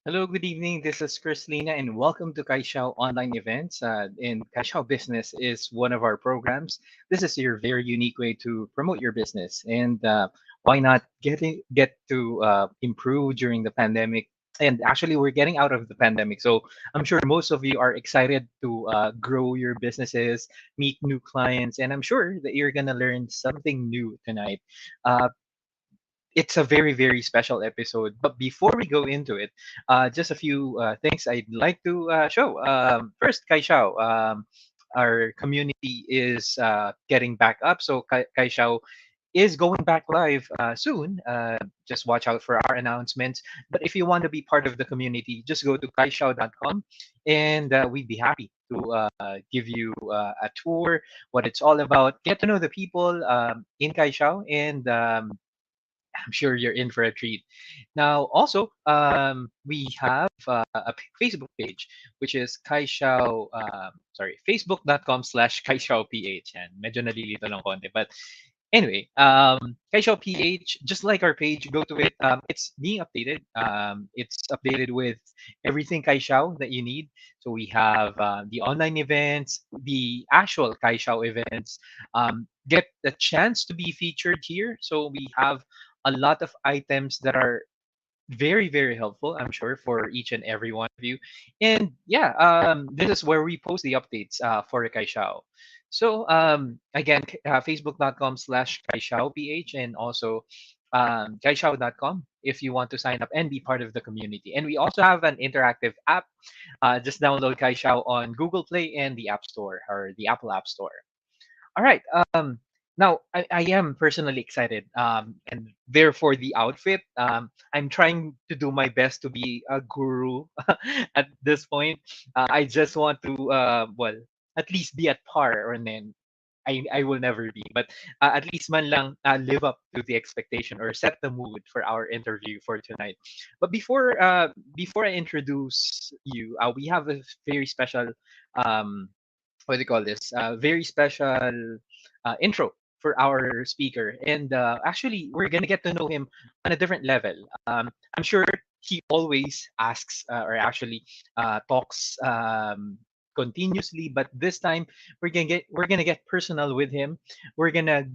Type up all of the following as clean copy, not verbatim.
Hello, good evening. This is Chris Lina, and welcome to Kaysiao Online Events. And Kaysiao Business is one of our programs. This is your very unique way to promote your business, and why not get to improve during the pandemic? And actually, we're getting out of the pandemic, so I'm sure most of you are excited to grow your businesses, meet new clients, and I'm sure that you're gonna learn something new tonight. Uh, it's a very very special episode, but before we go into it, just a few things I'd like to show. First, Kaysiao, our community is getting back up, so Kaysiao is going back live soon. Just watch out for our announcements. But if you want to be part of the community, just go to kaysiao.com, and we'd be happy to give you a tour, what it's all about, get to know the people in Kaysiao, and I'm sure you're in for a treat. Now, also, we have Facebook page, which is facebook.com/KaysiaoPH. And medyo nalilito lang konti. But anyway, Kaysiao PH, just like our page, go to it. It's being updated. It's updated with everything Kaysiao that you need. So we have the online events, the actual Kaysiao events. Get the chance to be featured here. So we have a lot of items that are very very helpful, I'm sure, for each and every one of you. And yeah, this is where we post the updates for Kaysiao. So again, facebook.com/KaysiaoPH, and also kaysiao.com if you want to sign up and be part of the community. And we also have an interactive app. Just download Kaysiao on Google Play and the App Store, or the Apple App Store. All right. Now I am personally excited, and therefore the outfit. I'm trying to do my best to be a guru at this point. I just want to, well, at least be at par, or then I will never be, but at least man lang live up to the expectation or set the mood for our interview for tonight. But before I introduce you, we have a very special um, what do you call this? Very special intro for our speaker. And actually, we're gonna get to know him on a different level. I'm sure he always asks, or actually talks continuously, but this time we're gonna get personal with him. We're gonna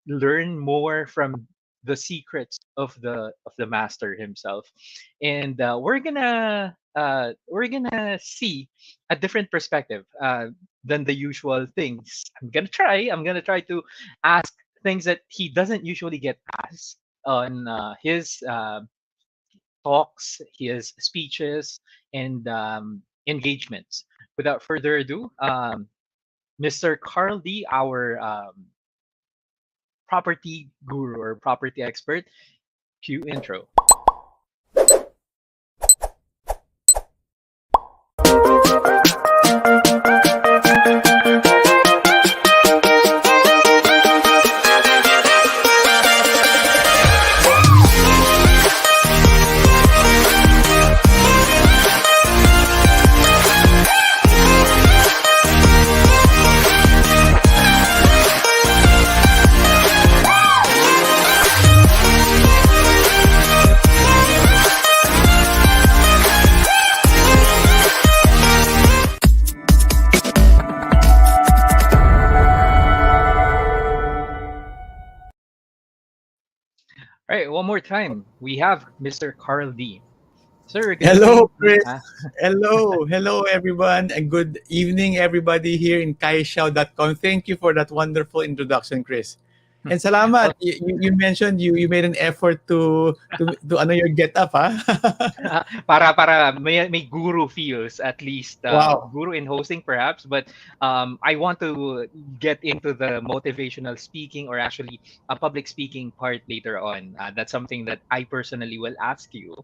learn more from the secrets of the master himself, and we're gonna see a different perspective than the usual things. I'm gonna try to ask things that he doesn't usually get asked on his talks, his speeches, and engagements. Without further ado, Mr. Carl D, our property guru or property expert, cue intro. All right, one more time. We have Mr. Carl D. Sir, good Hello, evening. Chris. Uh, Hello, everyone, and good evening, everybody here in Kaysiao.com. Thank you for that wonderful introduction, Chris. And salamat. well, You mentioned you made an effort to ano your get up, ha? para may guru feels, at least Wow. guru in hosting perhaps, but I want to get into the motivational speaking, or actually a public speaking part later on. That's something that I personally will ask you.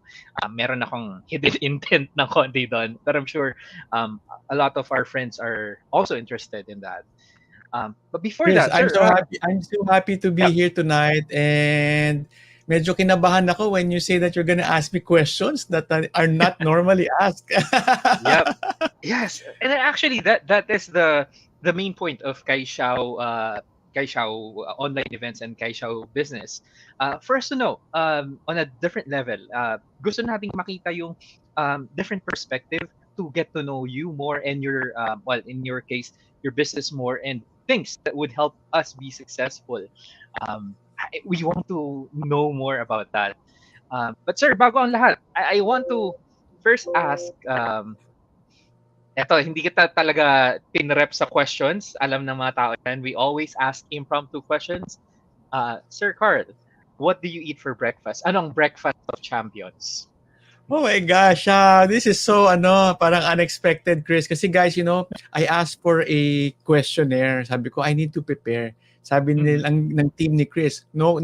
Meron akong hidden intent na konti doon, but I'm sure um, a lot of our friends are also interested in that. But before Chris, that, I'm sir, so happy. I'm so happy to be yeah. here tonight, and medyo kinabahan ako when you say that you're gonna ask me questions that are not normally asked. Yep. Yes, and then actually that is the main point of Kaysiao online events and Kaysiao business. For us to know on a different level, gusto nating makita yung different perspective to get to know you more and your well, in your case, your business more, and things that would help us be successful. We want to know more about that. But sir, bago ang lahat, I want to first ask, eto, hindi kita talaga pinrep sa questions. Alam ng mga tao yan. We always ask impromptu questions. Sir Carl, what do you eat for breakfast? Anong breakfast of champions? Oh my gosh, this is so parang unexpected, Chris. Kasi guys, I asked for a questionnaire. Sabi ko, I need to prepare. Sabi Mhm. nila ng team ni Chris, no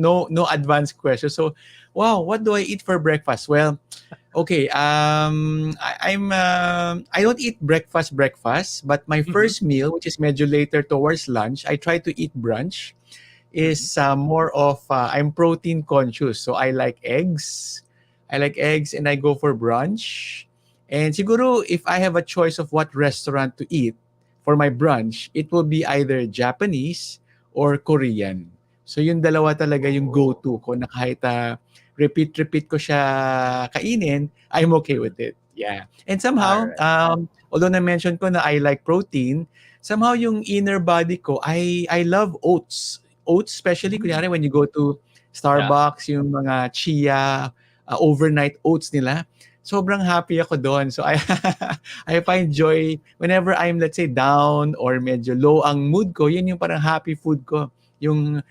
advanced question. So, wow, what do I eat for breakfast? Well, okay, I don't eat breakfast, but my Mhm. first meal, which is medyo later towards lunch, I try to eat brunch. Mhm. Is more of I'm protein conscious, so I like eggs. I like eggs and I go for brunch. And siguro if I have a choice of what restaurant to eat for my brunch, it will be either Japanese or Korean. So yung dalawa talaga yung Oh. go-to ko na kahit repeat ko siya kainin, I'm okay Mhm. with it. Yeah. And All somehow, right. although na-mention ko na I like protein, somehow yung inner body ko, I love oats. Oats, especially Mm. kunyari when you go to Yeah. Starbucks, yung mga chia, overnight oats nila, sobrang happy ako doon. So I I find joy whenever I'm, let's say, down or medyo low ang mood ko, yun yung parang happy food ko. Yung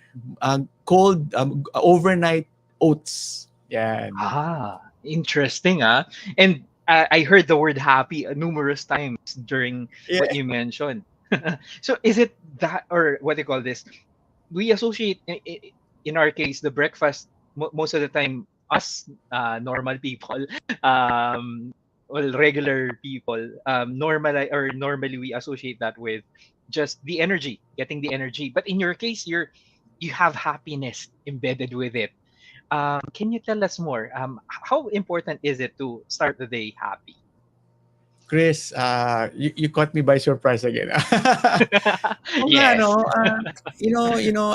cold overnight oats. Yan. Interesting, ah. And I heard the word happy numerous times during Yeah. what you mentioned. So is it that, or what do you call this? We associate in our case the breakfast, most of the time, us normal people, um well, regular people, normally we associate that with just the energy, getting the energy. But in your case, you have happiness embedded with it. Can you tell us more? How important is it to start the day happy? Chris, you caught me by surprise again. Oo nga, Yes. no?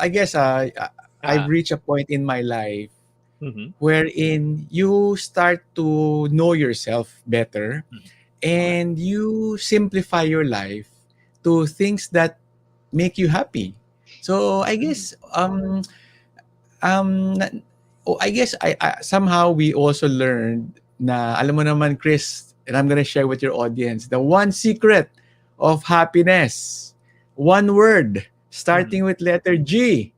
I guess I've uh, reached a point in my life mhm. wherein you start to know yourself better Mhm. Okay. and you simplify your life to things that make you happy. So I Mm. guess na, I guess I somehow we also learned na alam mo naman, Chris, and I'm gonna share with your audience the one secret of happiness. One word Mhm. starting with letter G.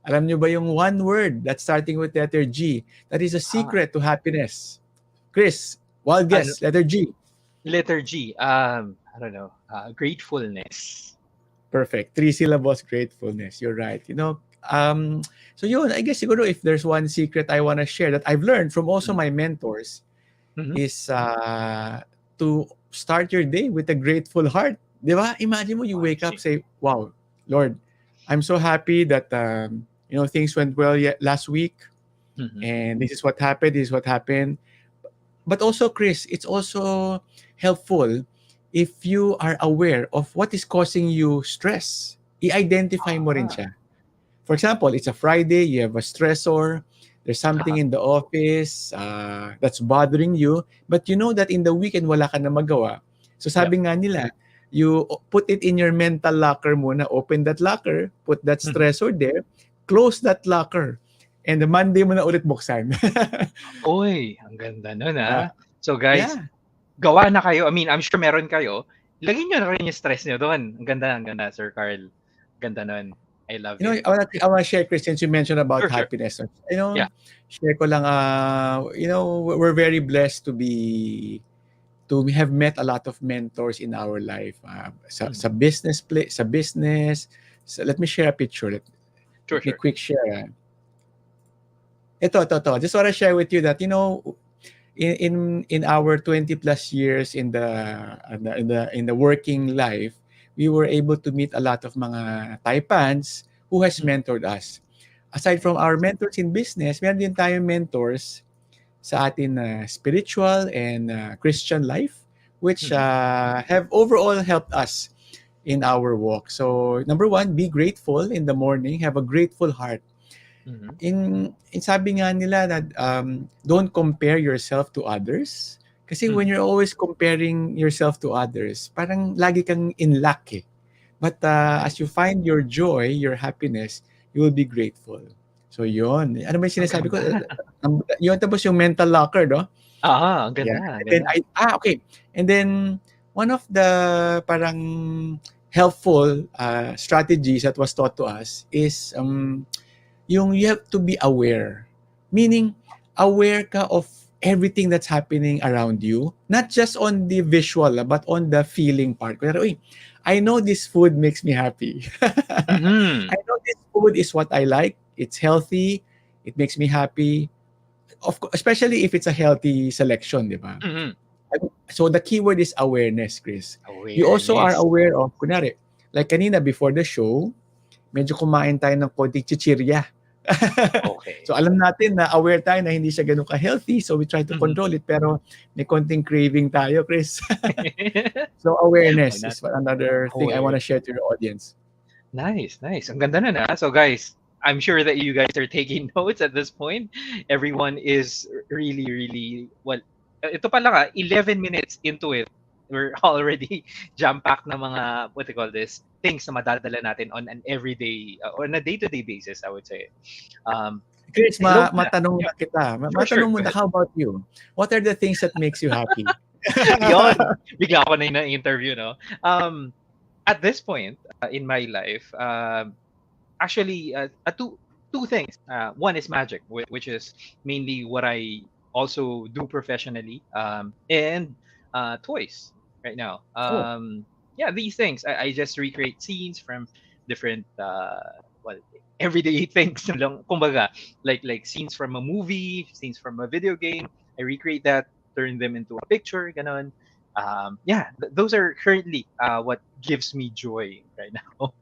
Alam niyo ba yung one word that's starting with letter G? That is a Ah, secret to happiness. Chris, wild ano, guess, letter G. letter G. I don't know. Gratefulness. Perfect. Three syllables, gratefulness. You're right. So yun, I guess siguro if there's one secret I want to share that I've learned from also Mhm. my mentors Mhm. is to start your day with a grateful heart. Di ba? Imagine mo you I wake up, see. say, wow, Lord, I'm so happy that, things went well last week. Mhm. And this is what happened. But also, Chris, it's also helpful if you are aware of what is causing you stress. I-identify mo rin Ah. siya. For example, it's a Friday, you have a stressor, there's something Uh-huh. in the office that's bothering you, but you know that in the weekend wala ka na magawa. So Yep. sabi nga nila, you put it in your mental locker muna, open that locker, put that Mhm. stressor there, close that locker, and the Monday mo na ulit buksan. Uy, ang ganda nun, uh, ah. So guys, yeah. gawa na kayo. I mean, I'm sure meron kayo. Lagyan niyo na rin yung stress niyo doon. Ang ganda, Sir Carl. Ganda nun. I love it. I wanna share, Chris, since you mentioned about Sure, sure. happiness. Yeah. Share ko lang, we're very blessed to have met a lot of mentors in our life. Sa Mhm. business sa business. So let me share a picture. Sure, Let me sure. quick share. Ito. Just want to share with you that in our 20 plus years in the working life, we were able to meet a lot of mga taipans who has Mhm. mentored us. Aside from our mentors in business, meron din tayong mentors sa atin na spiritual and Christian life, which Mhm. have overall helped us in our walk. So number one, be grateful in the morning, have a grateful heart. Mhm. in sabi nga nila na don't compare yourself to others. Kasi when Mhm. you're always comparing yourself to others, parang lagi kang in lack eh. But as you Nice. find your joy, your happiness, you will be grateful. So yun. Ano ba yung Ang sinasabi ko? ganda. Yun tapos yung mental locker, no? Ang Yeah. ganda, ang And then ganda. okay. And then one of the parang helpful strategies that was taught to us is yung you have to be aware. Meaning, aware ka of everything that's happening around you. Not just on the visual, but on the feeling part. Kaya, uy, I know this food makes me happy. Mhm. I know this food is what I like. It's healthy. It makes me happy. Especially if it's a healthy selection, di ba? Mhm. So the keyword is awareness, Chris. You also are Awareness. aware of, kunwari, like kanina before the show, medyo kumain tayo ng konting chichirya. So Okay. alam natin na aware tayo na hindi siya ganun ka-healthy, so we try to Mhm. control it, pero may konting craving tayo, Chris. So awareness Why not? is another thing I want to Awareness. share to your audience. Nice, nice. Ang ganda nun, ah. So guys, I'm sure that you guys are taking notes at this point. Everyone is really, really well. Ito pa lang 11 minutes into it. We're already jam-packed na mga, what do you call this, things na madadala natin on an everyday, or on a day-to-day basis, I would say. Um, Chris, Hello pala. matanong Yeah, na kita. sure. Matanong Go muna, ahead. how about you? What are the things that makes you happy? Yon, bigla ako na yung interview, no? At this point in my life, actually two things. One is magic, which is mainly what I also do professionally, and toys right now. Oh, Yeah, these things I just recreate scenes from different well, everyday things lang. Kumbaga, like scenes from a movie, scenes from a video game. I recreate that, turn them into a picture, ganon. Yeah, those are currently what gives me joy right now.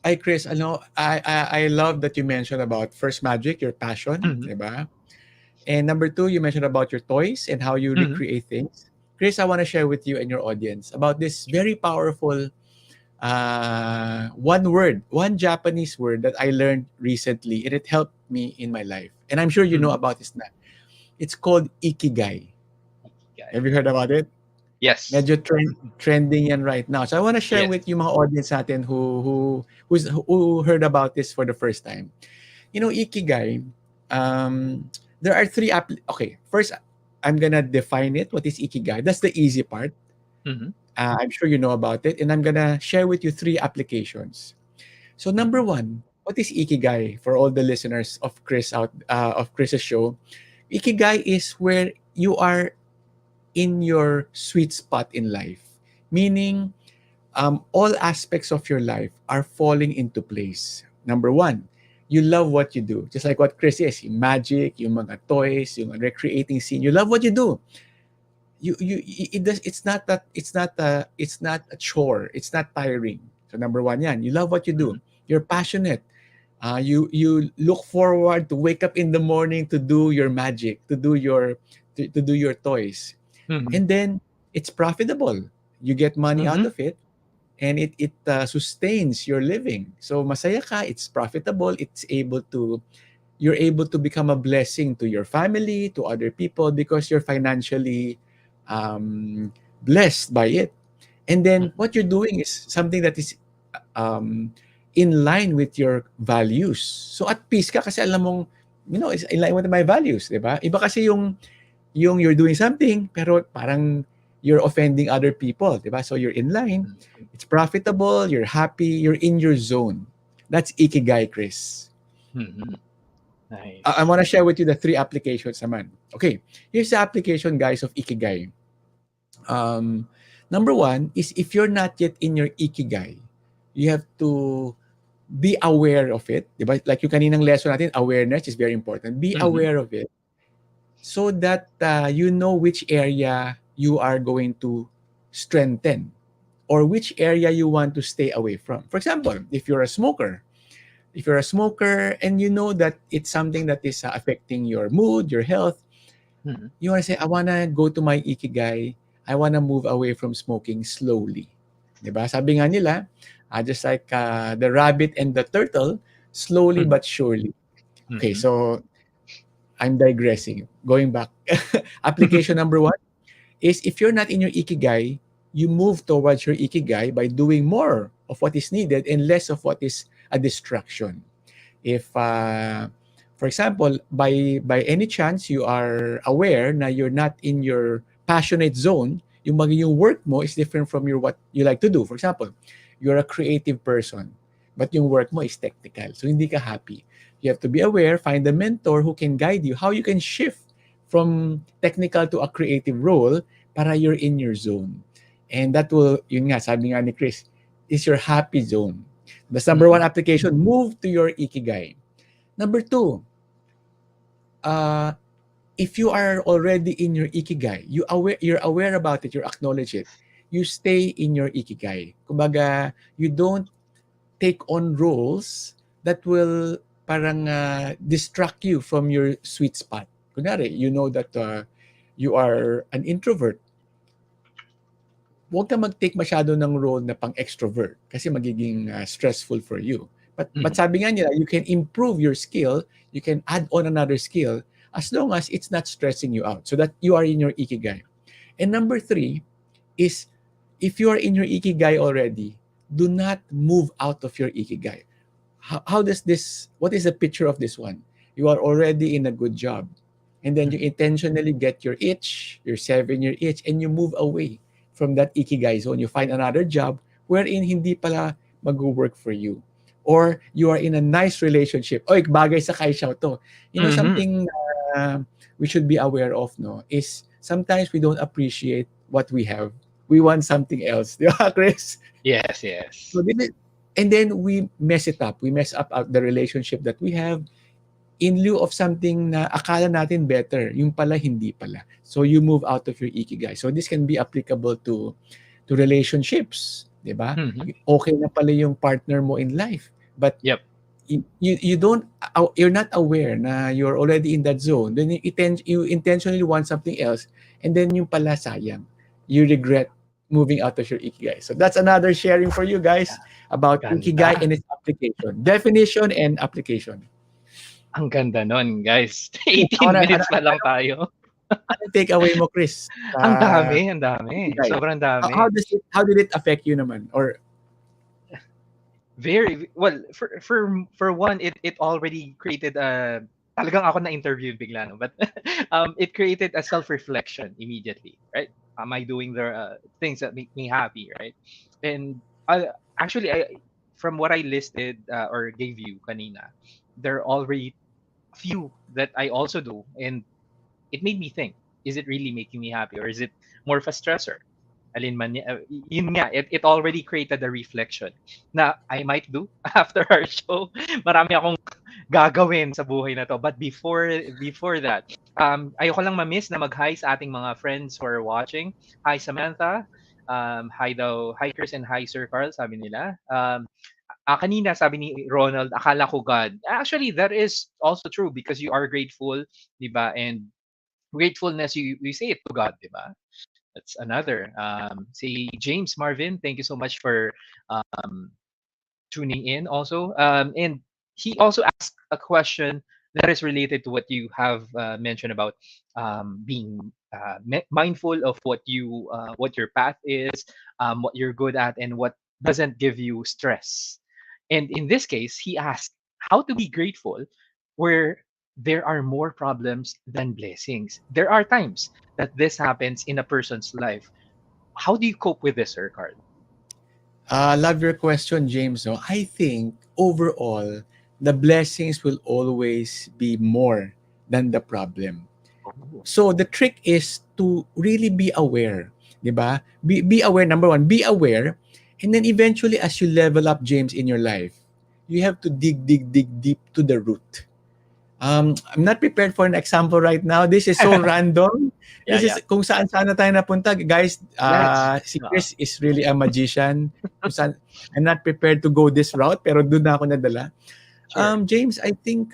ay Chris, I love that you mentioned about first magic, your passion, Mhm, di ba? And number two, you mentioned about your toys and how you mhm. recreate things. Chris, I want to share with you and your audience about this very powerful one word, one Japanese word that I learned recently, and it helped me in my life. And I'm sure you know Mhm. about this now. It's called ikigai. Have Ikigai. you heard about it? Yes. Medyo trending yan right now. So I want to share Yes. with you mga audience natin who heard about this for the first time. You know, ikigai, there are okay, first, I'm gonna define it. What is ikigai? That's the easy part. Mhm, I'm sure you know about it. And I'm gonna share with you three applications. So number mhm, one, what is ikigai for all the listeners of of Chris's show? Ikigai is where you are in your sweet spot in life, meaning all aspects of your life are falling into place. Number one, you love what you do. Just like what Chris is, yung magic, yung mga toys, yung recreating scene. You love what you do. It's not a chore. It's not tiring. So number one yan. You love what you do. mhm, You're passionate. You look forward to wake up in the morning to do your magic, to do your toys. mhm, And then it's profitable. You get money out mhm, of it, and it sustains your living. So masaya ka, it's profitable, you're able to become a blessing to your family, to other people because you're financially blessed by it. And then mhm, what you're doing is something that is um, in line with your values. So at peace ka kasi alam mong, it's in line with my values, di ba? Iba kasi yung you're doing something pero parang you're offending other people, 'di ba? So you're in line, mhm, it's profitable, you're happy, you're in your zone. That's ikigai, Chris. mhm. I Nice. want to share with you the three applications naman. Okay, here's the application, guys, of ikigai. Um, Number one is if you're not yet in your ikigai, you have to be aware of it. 'Di ba? Like yung kaninang lesson natin, awareness is very important. Be Mhm, aware of it so that you know which area you are going to strengthen or which area you want to stay away from. For example, if you're a smoker and you know that it's something that is affecting your mood, your health, mhm, you want to say, I want to go to my ikigai. I want to move away from smoking slowly. Diba? Sabi nga nila, just like the rabbit and the turtle, slowly mhm. but surely. Okay, Mm-hmm. so I'm digressing. Going back. Application number one is if you're not in your ikigai, you move towards your ikigai by doing more of what is needed and less of what is a distraction. If for example, by any chance you are aware na you're not in your passionate zone, yung work mo is different from your what you like to do. For example, you're a creative person, but yung work mo is technical. So hindi ka happy. You have to be aware, find a mentor who can guide you how you can shift from technical to a creative role para you're in your zone. And that will, yun nga, sabi nga ni Chris, is your happy zone. That's number one Mm-hmm. application. Move to your ikigai. Number two, uh, if you are already in your ikigai, you're aware about it, you acknowledge it, you stay in your ikigai. Kumbaga, you don't take on roles that will parang distract you from your sweet spot. Kunyari, you know that you are an introvert. Huwag ka mag-take masyado ng role na pang-extrovert kasi magiging stressful for you. But Mm-hmm. sabi nga nila, you can improve your skill, you can add on another skill as long as it's not stressing you out so that you are in your ikigai. And number three is if you are in your ikigai already, do not move out of your ikigai. How does this, what is the picture of this one? You are already in a good job. And then you Mm-hmm. intentionally get your itch, your 7-year itch, and you move away from that ikigai zone. You find another job wherein hindi pala mag-work for you. Or you are in a nice relationship. Oy, bagay sa Kaysiao to. You know, Mm-hmm. something we should be aware of, no, is sometimes we don't appreciate what we have. We want something else. Di ba, Chris? Yes, So yes. this is, and then we mess it up. We mess up the relationship that we have in lieu of something na akala natin better, yung pala hindi pala. So you move out of your ikigai. So this can be applicable to relationships, 'di ba? Mm-hmm. Okay na pala yung partner mo in life, but Yep. you don't you're not aware na you're already in that zone. Then you intentionally want something else and then yung pala sayang. You regret moving out of your ikigai. So that's another sharing for you guys about ikigai Ganda. and its application. Definition and application. Ang ganda nun, guys. Yes, ako 18 na, minutes pa lang tayo. ano take away mo, Chris, sa Ang dami, ang dami. ikigai? Sobrang How dami. how did it affect you naman? Or Very well for one, it already created a talagang ako na interview bigla no, but it created a self reflection immediately, right? Am I doing the things that make me happy, right? And actually, from what I listed or gave you kanina, there are already few that I also do, and it made me think: is it really making me happy, or is it more of a stressor? Alin man, yun nga, it already created a reflection na I might do after our show. Marami akong gagawin sa buhay na to. But before that, ayoko lang ma-miss na mag-hi sa ating mga friends who are watching. Hi Samantha, hi daw, hi Chris and hi Sir Carl, sabi nila. Kanina sabi ni Ronald, akala ko God. Actually, that is also true because you are grateful, di ba? And gratefulness, you say it to God, di ba? That's another. Say James Marvin, thank you so much for um, tuning in also. And he also asked a question that is related to what you have mentioned about being mindful of what your path is, what you're good at, and what doesn't give you stress. And in this case, he asked how to be grateful where there are more problems than blessings. There are times that this happens in a person's life. How do you cope with this, Sir Carl? love your question, James. No, I think overall the blessings will always be more than the problem. Oh. So the trick is to really be aware, 'di ba? Be aware, number one, be aware, and then eventually as you level up, James, in your life, you have to dig deep to the root. I'm not prepared for an example right now. This is so random. Yeah, This is yeah. kung saan na tayo napunta. Guys, Let's. si Chris is really a magician. Kung saan, I'm not prepared to go this route, pero doon na ako nadala. Sure. James, I think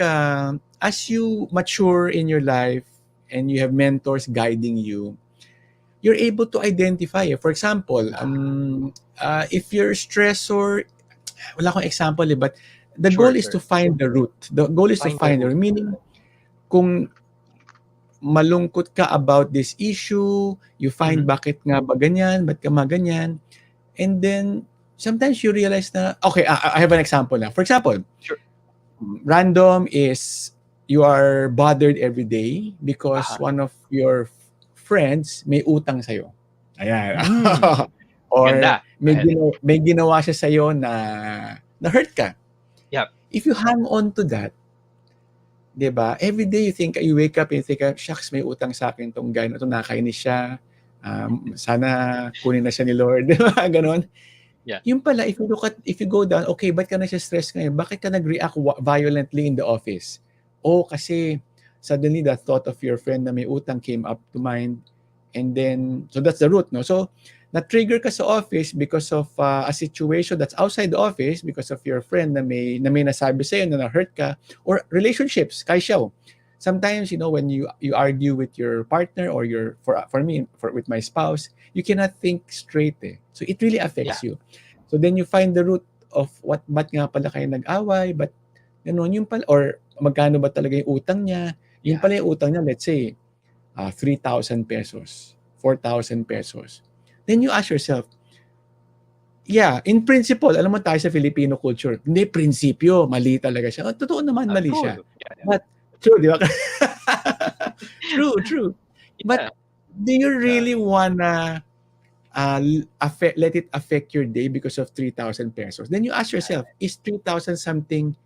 as you mature in your life and you have mentors guiding you, you're able to identify. For example, if you're stressor, wala akong example but the goal Sure, is to sure. find the root. The goal is to Find the find the root. root. Meaning, kung malungkot ka about this issue, you find Mhm. bakit nga ba ganyan, ba't ka ganyan, and then sometimes you realize na, okay, I have an example na. For example, Sure. random is you are bothered every day because Aha. one of your friends may utang sa'yo. Ayan. Hmm, Or ganda. Go ahead. may ginawa siya sa'yo na hurt ka. Yep. If you hang on to that, 'di ba? Every day you wake up and you think, shucks, may utang sa akin tong guy na to, nakakainis siya. Sana kunin na siya ni Lord, 'di ba? Ganon. Yeah. Yung pala, if you go down, okay, ba't ka na siya stress ngayon? Bakit ka nag-react violently in the office? O kasi suddenly the thought of your friend na may utang came up to mind, and then, so that's the root, no? So, na-trigger ka sa office because of a situation that's outside the office because of your friend na may nasabi sa'yo na na-hurt ka, or relationships, Kaysiao. Sometimes, when you argue with your partner or for me, with my spouse, you cannot think straight eh. So it really Yeah. affects you. So then you find the root of ba't nga pala kayo nag-away, ba't gano'n, yung pala, or magkano ba talaga yung utang niya. Yung Yeah. pala yung utang niya, let's say, 3,000 pesos, 4,000 pesos. Then you ask yourself, yeah, in principle, alam mo tayo sa Filipino culture, hindi prinsipyo, mali talaga siya. Totoo naman, mali siya. True. Yeah, yeah. But, true, di ba? True, true. But, Yeah. do you Uh, really wanna let it affect your day because of 3,000 pesos? Then you ask yourself, is 3,000 something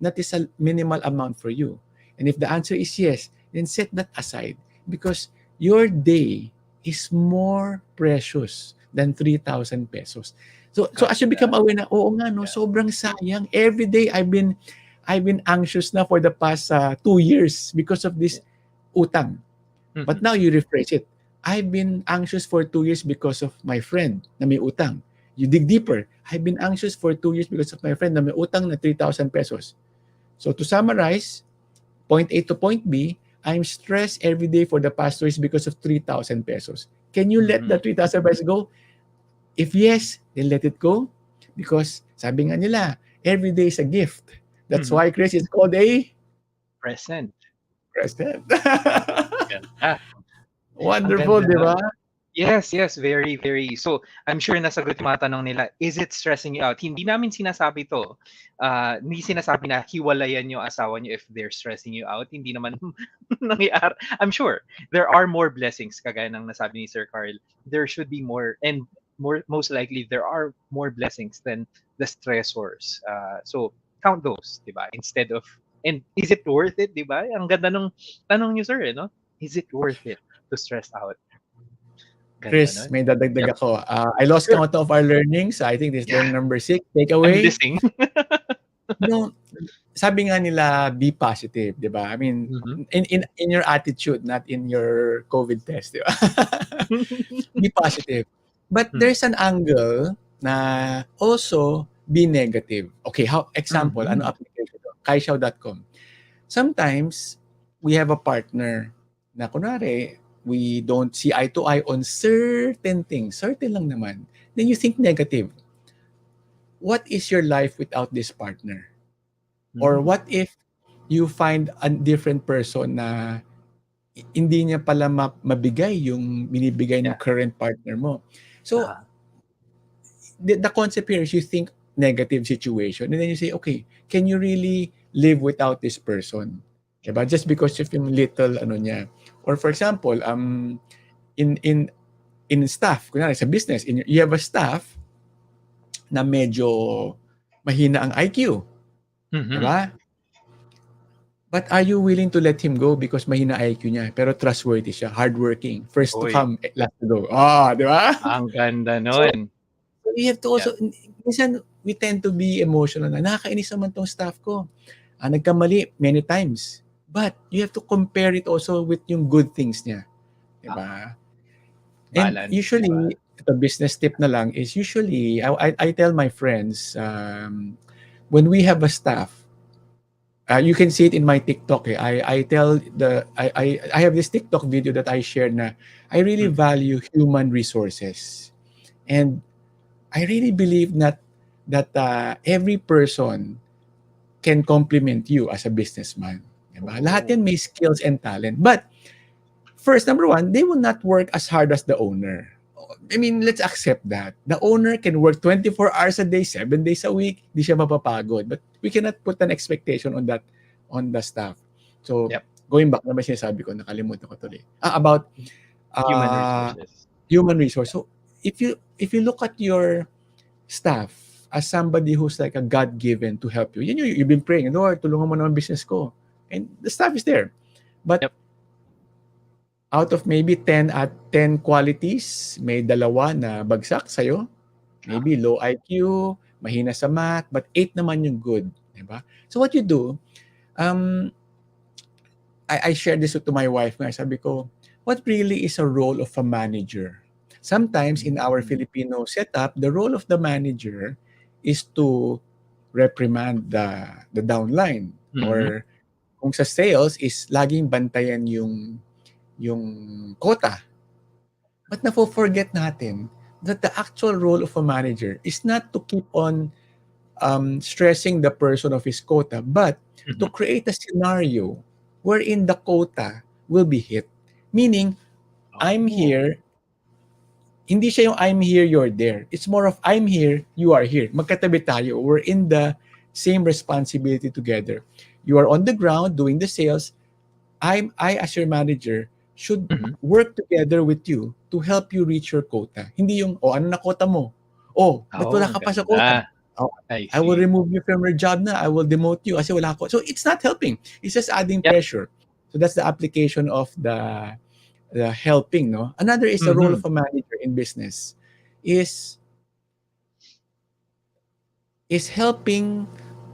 that is a minimal amount for you? And if the answer is yes, then set that aside, because your day is more precious than 3,000 pesos. So as you ganda. become aware na, oo nga, no, Yeah. sobrang sayang. Every day I've been anxious na for the past 2 years because of this utang. But Mhm. now you rephrase it. I've been anxious for 2 years because of my friend na may utang. You dig deeper. I've been anxious for 2 years because of my friend na may utang na 3,000 pesos. So to summarize, point A to point B, I'm stressed every day for the past 2 years because of 3,000 pesos. Can you let the Mhm. 3,000 pesos go? If yes, then let it go. Because sabi nga nila, every day is a gift. That's Mhm. why Chris is called a Present. president. Ganda. Ang Wonderful, ganda di ba? nun. Yes, yes, very, very. So, I'm sure nasagot yung mga tanong nila. Is it stressing you out? Hindi namin sinasabi to. Hindi sinasabi na hiwalayan yung asawa niyo if they're stressing you out. Hindi naman nangyayari. I'm sure there are more blessings, kagaya ng nasabi ni Sir Carl. There should be more, and most likely there are more blessings than the stressors. So, count those, di ba? Instead of, and is it worth it, di ba? Ang ganda nung tanong niyo, sir, no? Is it worth it to stress out? Ganda Chris, nun. may dadagdag Yep. ako. I lost Sure. count of our learnings. I think this is Yeah, learning number 6. I'm Takeaway, listening. no, sabi nga nila, be positive, di ba? I mean, Mhm. in your attitude, not in your COVID test, di ba? Be positive. But Hmm. there's an angle na also be negative. Okay, example, ano Mhm. application to? Kaysiao.com. Sometimes, we have a partner na kunwari, we don't see eye to eye on certain things. Certain lang naman. Then you think negative. What is your life without this partner? Or Hmm. what if you find a different person na hindi niya pala mabigay yung binibigay ng Yeah. current partner mo? So, Uh-huh. the concept here is you think negative situation and then you say, okay, can you really live without this person? Diba? Just because of yung little ano niya. Or for example, in in in staff, kunyari sa business, you have a staff na medyo mahina ang IQ, Mhm. diba? But are you willing to let him go because mahina IQ niya pero trustworthy siya, hardworking, first to Uy, come, last to go. Ah, di ba? ang ganda So, nun. you have to Yeah. also, minsan we tend to be emotional na nakakainis naman tong staff ko. Nagkamali many times. But you have to compare it also with yung good things niya. Uh-huh. Diba? And Balance, 'di ba? usually, ito business tip na lang is usually, I tell my friends, when we have a staff, you can see it in my TikTok. I have this TikTok video that I shared na I really Mhm. value human resources. And I really believe that every person can complement you as a businessman. Diba? Lahat yan may skills and talent. But first, number one, they will not work as hard as the owner. I mean, let's accept that. The owner can work 24 hours a day, 7 days a week. Di siya mapapagod. But we cannot put an expectation on that, on the staff. So, Yep. going back na ba sinasabi ko, nakalimutan ko tuloy. About Human resources. human resource. So, if you look at your staff as somebody who's like a God-given to help you, you've been praying, Lord, tulungan mo naman business ko. And the staff is there. But Yep. out of maybe 10 at 10 qualities, may dalawa na bagsak sa'yo. Maybe low IQ, mahina sa math, but 8 naman yung good. Diba? So what you do, I shared this to my wife. Sabi ko, what really is a role of a manager? Sometimes in our Filipino setup, the role of the manager is to reprimand the downline. Or kung sa sales is laging bantayan yung quota. But nafo-forget natin that the actual role of a manager is not to keep on stressing the person of his quota, but to create a scenario wherein the quota will be hit. Meaning, I'm here, hindi siya yung I'm here, you're there. It's more of I'm here, you are here. Magkatabi tayo. We're in the same responsibility together. You are on the ground doing the sales. I as your manager should work together with you to help you reach your quota. Hindi yung, ano na quota mo? Ba't wala ka pa sa quota? I will remove you from your job na. I will demote you kasi wala ko. So it's not helping. It's just adding pressure. So that's the application of the helping, no? Another is the role of a manager in business is helping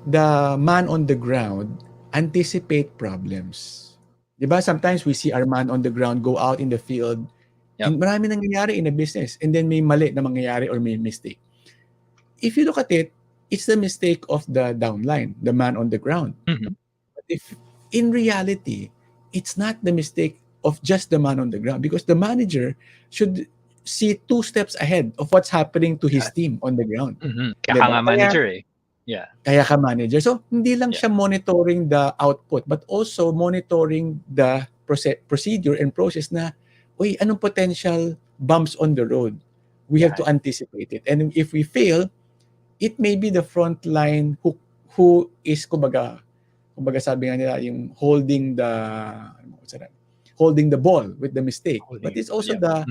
the man on the ground anticipate problems. Diba? Sometimes we see our man on the ground go out in the field and marami nangyayari in a business and then may mali na mangyayari or may mistake. If you look at it, it's the mistake of the downline, the man on the ground. But if in reality, it's not the mistake of just the man on the ground because the manager should see 2 steps ahead of what's happening to his team on the ground. Kaya ka nga manager eh. Yeah. Kaya ka manager. So, hindi lang siya monitoring the output but also monitoring the procedure and process na, anong potential bumps on the road? We have to anticipate it. And if we fail, it may be the front line who is, kumbaga sabi nga nila, yung holding the ball with the mistake. But it's also the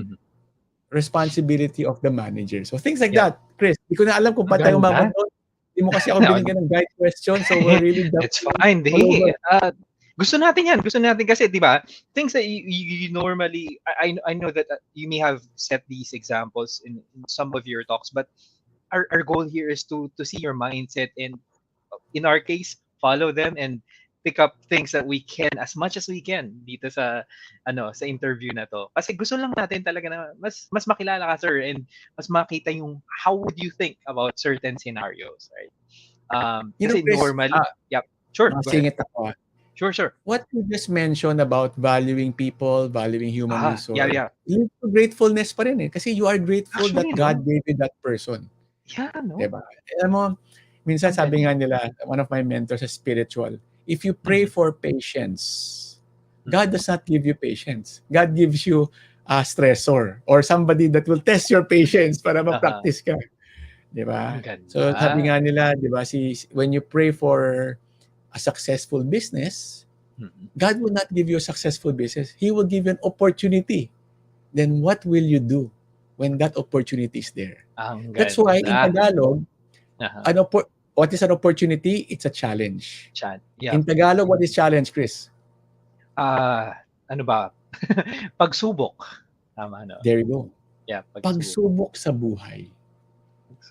responsibility of the manager. So, things like that. Chris, hindi ko na alam kung pa tayo mamunod. Hindi mo kasi ako binigyan ng guide question, so we're really It's fine. Gusto natin yan. Gusto natin kasi, di ba, things that you normally, I know that you may have set these examples in some of your talks, but our goal here is to see your mindset and, in our case, follow them and pick up things that we can as much as we can dito sa interview na to. Kasi gusto lang natin talaga na mas makilala ka, sir, and mas makita yung how would you think about certain scenarios, right? Kasi Chris, normally, sure. Singit ako. Sure. What you just mentioned about valuing people, valuing human resource, leads to gratefulness pa rin eh. Kasi you are grateful that God gave you that person. Yeah, no? Diba? Alam mo, minsan sabi nga nila, one of my mentors is spiritual, if you pray for patience, God does not give you patience. God gives you a stressor or somebody that will test your patience para ma-practice ka. Diba? So sabi nga nila, diba, when you pray for a successful business, God will not give you a successful business. He will give you an opportunity. Then what will you do when that opportunity is there? That's why in Tagalog, what is an opportunity? It's a challenge. In Tagalog, what is challenge, Chris? Ano ba? Pagsubok. Tama, no? There you go. Yeah, pagsubok sa buhay.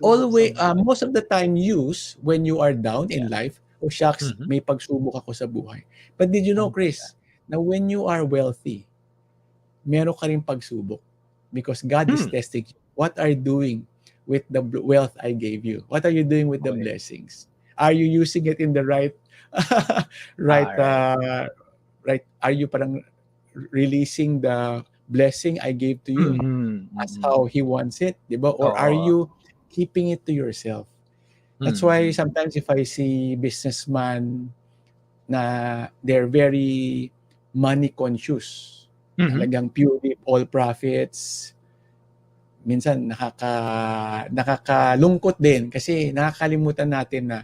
Always, most of the time use when you are down in life, shucks, may pagsubok ako sa buhay. But did you know, Chris, na when you are wealthy, meron ka rin pagsubok because God is testing you. What are you doing with the wealth I gave you? What are you doing with the blessings? Are you using it in the right right? Are you parang releasing the blessing I gave to you as how He wants it, diba? Or are you keeping it to yourself? That's Mm. why sometimes if I see businessman na they're very money conscious, Mhm. talagang purely all profits, minsan nakakalungkot din kasi nakakalimutan natin na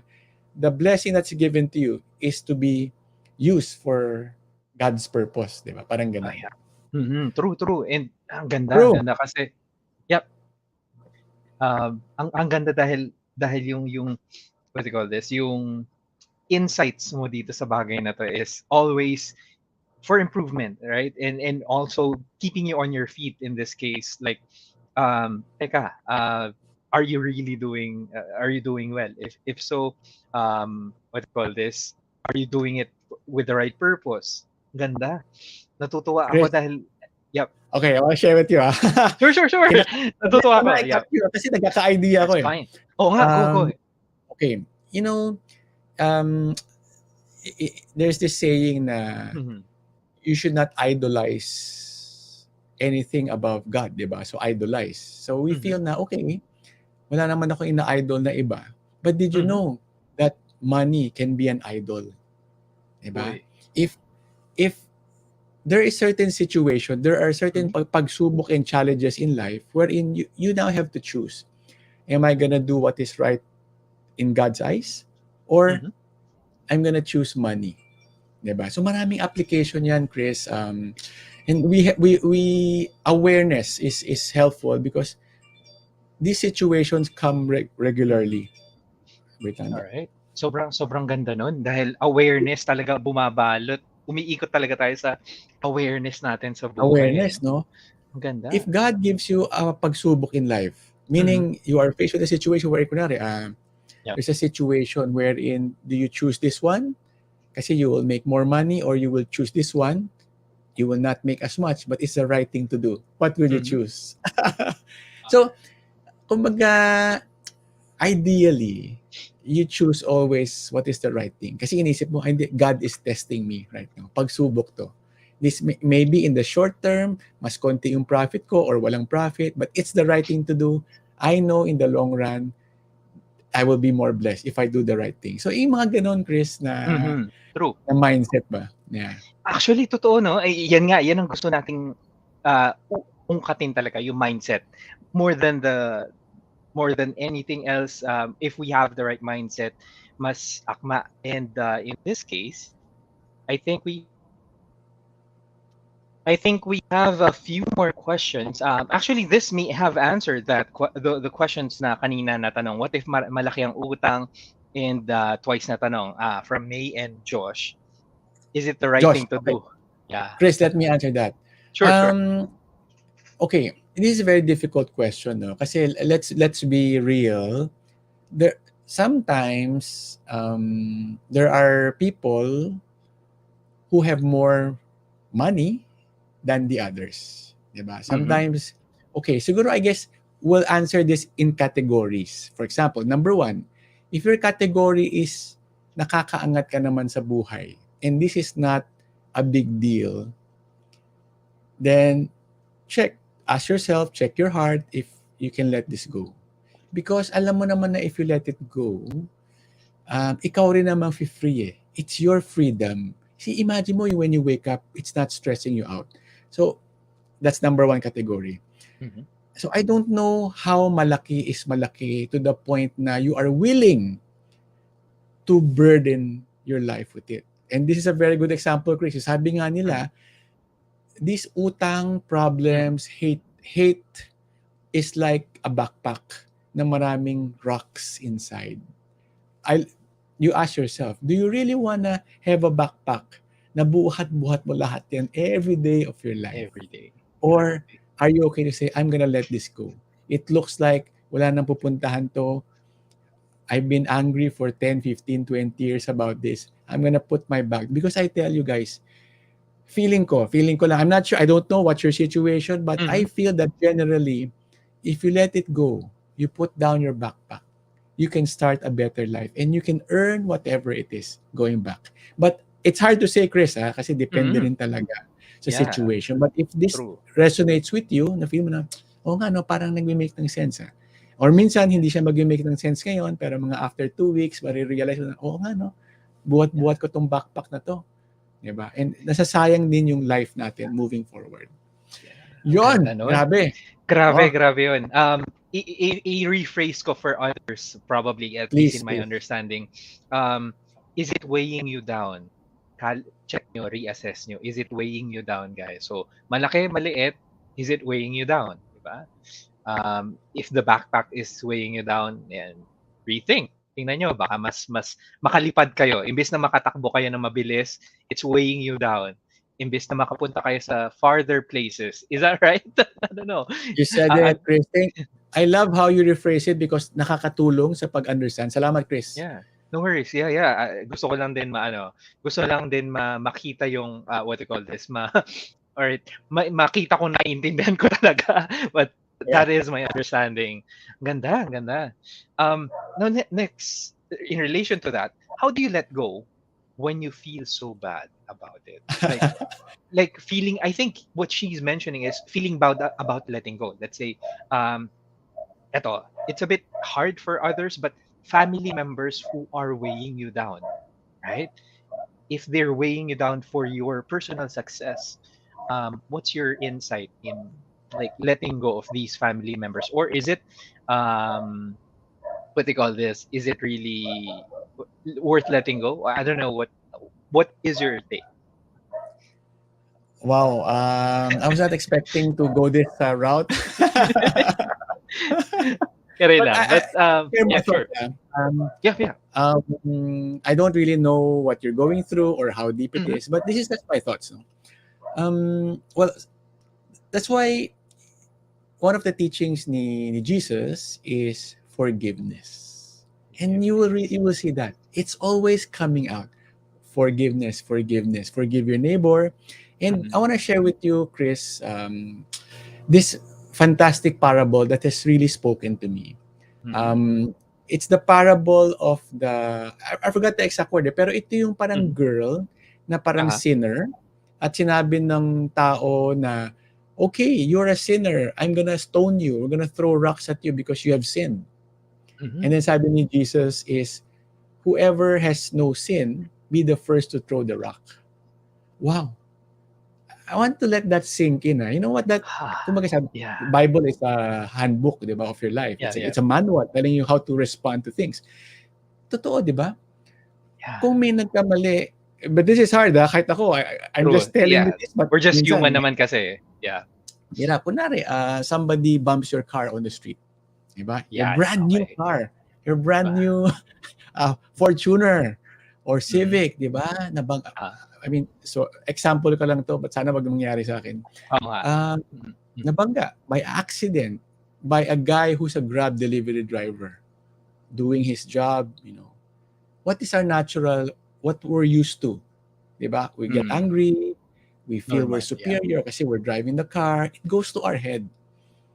the blessing that's given to you is to be used for God's purpose, 'di ba? Parang gano'n. Ayan. True, true. And ang True. ganda kasi yep, ang ganda dahil yung what do you call this, yung insights mo dito sa bagay na 'to is always for improvement, right? And also keeping you on your feet in this case, like, teka, are you doing well? If so, what do you call this? Are you doing it with the right purpose? Ganda. Natutuwa ako Chris, dahil, yep. okay, I wanna share with you, Sure, sure, sure. Natutuwa I'm ako. gonna cut Yep. you kasi nagkaka-idea ako, That's eh. fine. Oo nga, go. Um, okay, you know, um, there's this saying na Mhm. you should not idolize anything above God, 'di ba? So idolize. So we Mhm. feel na okay, wala naman ako ina-idol na iba. But did you Mhm. know that money can be an idol, 'di ba? Uy. If if there is certain situation, there are certain Mhm. pagsubok and challenges in life wherein you now have to choose. Am I gonna do what is right in God's eyes? Or Mhm. I'm gonna choose money? 'Di ba? So maraming application yan, Chris. And we awareness is helpful because these situations come Mhm. regularly. Wait lang. Alright. Sobrang ganda nun dahil awareness talaga bumabalot. Umiikot talaga tayo sa awareness natin sa buhay, Awareness, ano? no? Ang If ganda. God gives you a pagsubok in life, Mhm. meaning you are faced with a situation where, kunwari, Yep. there's a situation wherein do you choose this one kasi you will make more money, or you will choose this one, you will not make as much but it's the right thing to do. What will you Mhm. choose? So, kumbaga, ideally, you choose always what is the right thing. Kasi inisip mo, "Ay, hindi, God is testing me right now. Pagsubok to. This maybe in the short term, mas konti yung profit ko or walang profit, but it's the right thing to do. I know in the long run, I will be more blessed if I do the right thing." So, yung mga ganon, Chris, Mhm. True. na mindset ba? Yeah. Actually, totoo 'no? Ay, yan ang gusto nating, ungkatin talaga yung mindset. More than the more than anything else, if we have the right mindset, mas akma. And, in this case, I think we I think we have a few more questions. Actually, this may have answered the questions na kanina na tanong. What if malaki ang utang? And, twice na tanong, from May and Josh. Is it the right Josh, thing to okay. do? Yeah. Chris, let me answer that. Sure, sure. Okay, this is a very difficult question, no? Kasi let's be real. There sometimes there are people who have more money than the others, 'di ba? Mhm. Sometimes, okay, siguro I guess we'll answer this in categories. For example, number one, if your category is nakakaangat ka naman sa buhay and this is not a big deal, then ask yourself, check your heart if you can let this go. Because alam mo naman na if you let it go, ikaw rin naman free eh. It's your freedom. See, imagine mo when you wake up, it's not stressing you out. So, that's number one category. Mhm. So, I don't know how malaki is malaki to the point na you are willing to burden your life with it. And this is a very good example, Chris. Sabi nga Mhm. nila, these utang Mhm. problems, hate is like a backpack na maraming rocks inside. I you ask yourself, do you really wanna have a backpack na buhat-buhat mo lahat yan every day of your life? Every day. Or Grabe. are you okay to say, I'm gonna let this go? It looks like wala nang pupuntahan to. I've been angry for 10, 15, 20 years about this. I'm gonna put my bag. Because I tell you guys, feeling ko lang, I'm not sure, I don't know what's your situation, but I Mhm. feel that generally, if you let it go, you put down your backpack, you can start a better life and you can earn whatever it is going back. But it's hard to say, Chris, kasi depende Mhm. rin talaga sa Yeah, situation. But if this true. resonates with you, na feel mo na, oh nga, no, parang nagme-make ng sense. Or minsan, hindi siya mag-make ng sense ngayon, pero mga after 2 weeks, marirealize mo na, oo nga, no? Buhat-buhat ko tong backpack na to. Diba? And nasasayang din yung life natin moving forward. Yon, Ganda nun. grabe. Grabe, Oh, grabe yun. I-rephrase ko for others, probably, at least please, in my please. understanding. Is it weighing you down? Check nyo, reassess nyo. Is it weighing you down, guys? So, malaki, maliit, is it weighing you down? Diba? If the backpack is weighing you down, and rethink. Tingnan nyo, baka mas makalipad kayo. Imbes na makatakbo kayo na mabilis, it's weighing you down. Imbes na makapunta kayo sa farther places. Is that right? I don't know. You said it, Chris. I love how you rephrase it because nakakatulong sa pag-understand. Salamat, Chris. Yeah. No worries. Yeah, yeah. Gusto ko lang din gusto lang din makita yung what you call this, or makita ko naiintindihan ko talaga. But that is my understanding. Ganda, ganda. Now next, in relation to that, how do you let go when you feel so bad about it? Like feeling, I think what she's mentioning is feeling about letting go. Let's say, it's a bit hard for others, but family members who are weighing you down, right? If they're weighing you down for your personal success, what's your insight in like letting go of these family members? Or is it, what they call this? Is it really worth letting go? I don't know. What is your take? Wow, I was not expecting to go this route. Kaya But lang. I, But share my yeah, sure. thoughts, Yeah. I don't really know what you're going through or how deep it Mhm. is, but this is just my thoughts. No? Well, that's why one of the teachings ni Jesus is forgiveness, and you will see that it's always coming out. Forgiveness, forgiveness, forgive your neighbor. And I Mhm. want to share with you, Chris, this fantastic parable that has really spoken to me. Mhm. It's the parable of I forgot the exact word, pero ito yung parang Mhm. girl na parang Uh-huh. sinner at sinabi ng tao na, okay, you're a sinner. I'm gonna stone you. We're gonna throw rocks at you because you have sinned. And Mhm. then sabi ni Jesus is, whoever has no sin, be the first to throw the rock. Wow. I want to let that sink in. You know what that, kumbaga sabi, Yeah. Bible is a handbook, di ba, of your life. Yeah. It's a manual telling you how to respond to things. Totoo, di ba? Yeah. Kung may nagkamali, but this is hard, kahit ako, I'm True. just telling you Yeah. this, but We're just minsan, human naman kasi. Yeah. kunwari, somebody bumps your car on the street. Di ba? Your Yeah. brand new Okay. car. Your brand Diba? new Fortuner or Mhm. Civic, di ba? Ah, I mean, so example ko lang to, but sana wag mangyari sa akin. oo nga. Uh, Mhm. Mhm. Nabangga by accident by a guy who's a Grab delivery driver doing his job, What is our natural, what we're used to, diba? We get Mm. angry, we feel we're Normal. Yeah. superior kasi we're driving the car. It goes to our head.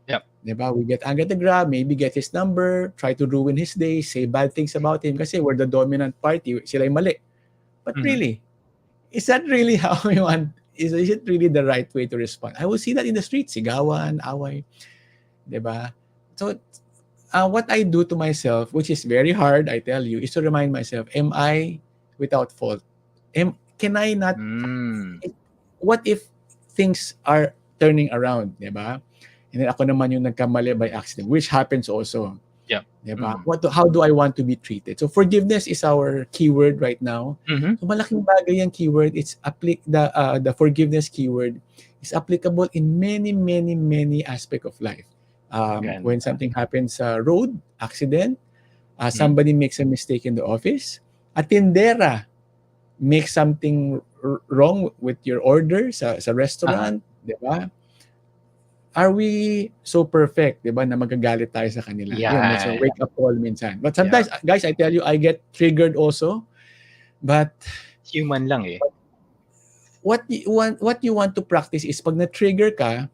Yep. Diba? We get angry at the Grab, maybe get his number, try to ruin his day, say bad things about him kasi we're the dominant party, sila yung mali. But Mhm. really, is that really how we want? Is it really the right way to respond? I will see that in the streets, sigawan, away, diba? So, what I do to myself, which is very hard, I tell you, is to remind myself, am I without fault? Can I not, Mm. what if things are turning around, diba? And then ako naman yung nagkamali by accident, which happens also. Yep. Diba? Mhm. How do I want to be treated? So forgiveness is our keyword right now. Mhm. So malaking bagay yung keyword. The forgiveness keyword is applicable in many, many, many aspects of life. When Ganda. something happens sa road, accident, Mhm. somebody makes a mistake in the office, a tindera makes something wrong with your order sa Uh-huh. restaurant, di ba? Are we so perfect, di ba, na magagalit tayo sa kanila? Yun, that's a Yan. wake-up call minsan. But Yeah. sometimes, guys, I tell you, I get triggered also. But Human lang eh. what you want to practice is pag na-trigger ka,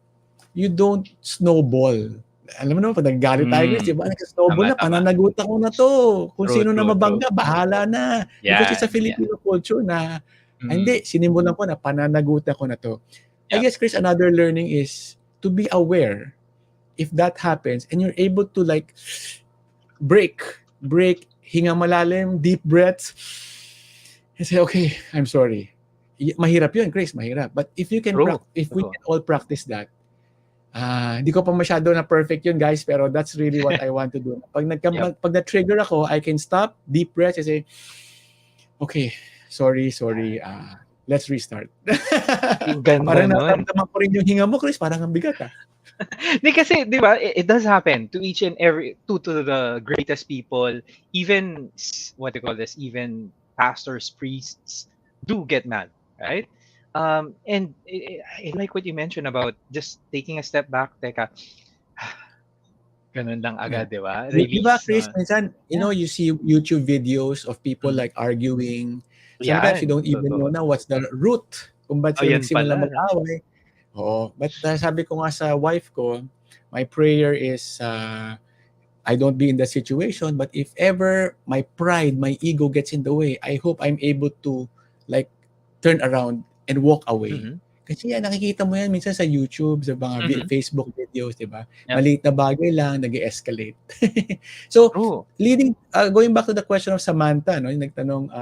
you don't snowball. Alam mo naman, pag nagagalit tayo, Chris, Mm. di ba? Nag-snowball Tama, na, tama. pananagutan ko na to. Kung True, sino na true, true. mabangga, bahala na. Because it's a Yan, yan. Filipino culture na, Mm. hindi, sinimulan ko na, pananagutan ko na to. I Yep. guess, Chris, another learning is to be aware if that happens and you're able to like break, hinga malalim, deep breaths, and say, okay, I'm sorry. Mahirap yun, Chris, mahirap. But if you can, True. if we True. can all practice that, hindi ko pa masyado na perfect yun, guys, pero that's really what I want to do. Yep. Pag na-trigger ako, I can stop, deep breath, and say, okay, sorry, let's restart. Yung ganda Parang nun. nararamdaman ko rin yung hinga mo, Chris, parang ang bigat, ah. Di kasi, di ba, it does happen to each and every, to the greatest people, even, what do you call this, even pastors, priests, do get mad, right? And I like what you mentioned about just taking a step back, teka, ganun lang Yeah. agad, di ba? Di ba, Release, Chris, no? minsan, you know, Yeah. you see YouTube videos of people Mhm. like arguing. Sometimes you Yan, don't even know totoo. na what's the root kung ba't Oh, sila yan nagsimula pala, no? mag-away. Oo. But sabi ko nga sa wife ko, my prayer is, I don't be in that situation, but if ever my pride, my ego gets in the way, I hope I'm able to like turn around and walk away. Mhm. Kasi yan, nakikita mo yan minsan sa YouTube, sa mga Mhm. Facebook videos, di ba? Yep. Maliit na bagay lang, nag-escalate. So, True. going back to the question of Samantha, no, yung nagtanong,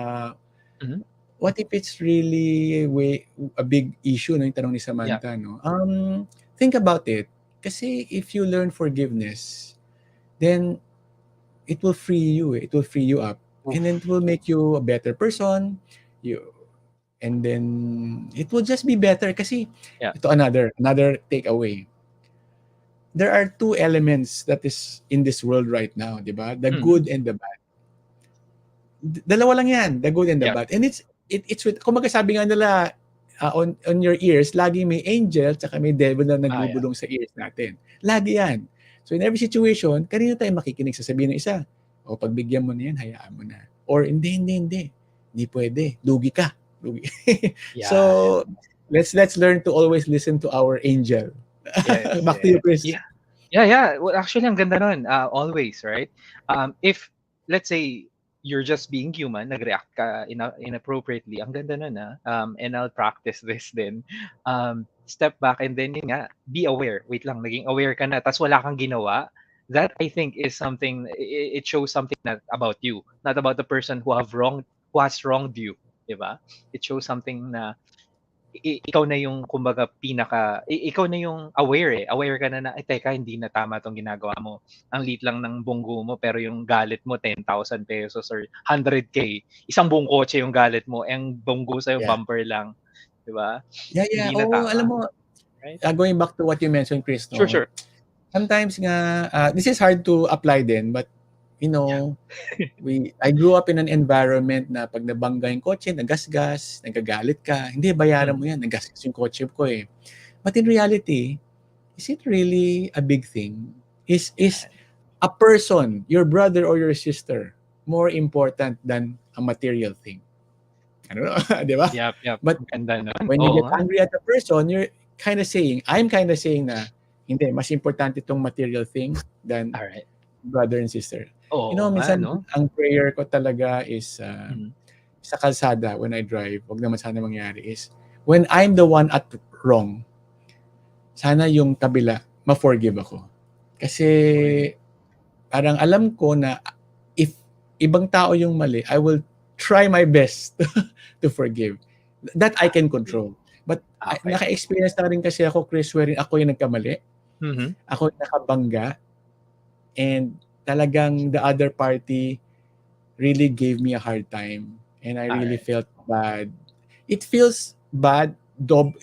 Mhm. what if it's really a big issue, no, yung tanong ni Yeah. Samantha, no? Think about it. Kasi if you learn forgiveness, then it will free you. It will free you up, and then it Oof. will make you a better person. You and then it will just be better. Kasi Yeah. ito another takeaway. There are two elements that is in this world right now, di ba? The Mhm. good and the bad. Dalawa lang yan, the good and the Yeah. bad. And it's with, kung sabi nga nila, on your ears, lagi may angel tsaka may devil na Yeah. nagbubulong sa ears natin. Lagi yan. So in every situation, kanino tayo makikinig? Sasabihin ng isa, o pagbigyan mo na yan, hayaan mo na. Or hindi. Hindi pwede. Lugi ka. Lugi. Yeah. So let's learn to always listen to our angel. Yes, Back to you, yes. Chris. Yeah. Yeah. Well, actually, ang ganda nun. Always, right? If, let's say, you're just being human, nag-react ka inappropriately, ang ganda nun, and I'll practice this then. Step back and then, yun nga, be aware. Wait lang, naging aware ka na, tas wala kang ginawa. That, I think, is something, it shows something about you, not about the person who has wronged you, diba? It shows something na, ikaw na yung kumbaga ikaw na yung aware ka na ay teka hindi na tama tong ginagawa mo, ang liit lang ng bunggo mo pero yung galit mo 10,000 pesos or 100K, isang buong kotse yung galit mo, ang bunggo sa yung Yeah. bumper lang, di ba? Yeah. Hindi na Oo, alam tama, mo, right? going back to what you mentioned, Chris, no? Sure. Sometimes nga, this is hard to apply din, but you know, I grew up in an environment na pag nabangga yung kotse, nagasgas, nagagalit ka, hindi, bayaran mo yan, nagasgas yung kotse ko eh. But in reality, is it really a big thing? Is a person, your brother or your sister, more important than a material thing? I don't know, di ba? Yep. But Ganda nun. when you Oo get nga. angry at a person, I'm kind of saying na, hindi, mas importante itong material thing than Alright. brother and sister. You know, Oo nga, minsan no? ang prayer ko talaga is Mhm. sa kalsada when I drive, wag naman sana mangyari, is when I'm the one at wrong, sana yung kabila, ma-forgive ako. Kasi parang alam ko na if ibang tao yung mali, I will try my best to forgive. That I can control. But Okay. naka-experience na rin kasi ako, Chris, wherein ako yung nagkamali. Mhm. Ako yung nakabangga. And talagang the other party really gave me a hard time. And I really Alright. felt bad. It feels bad.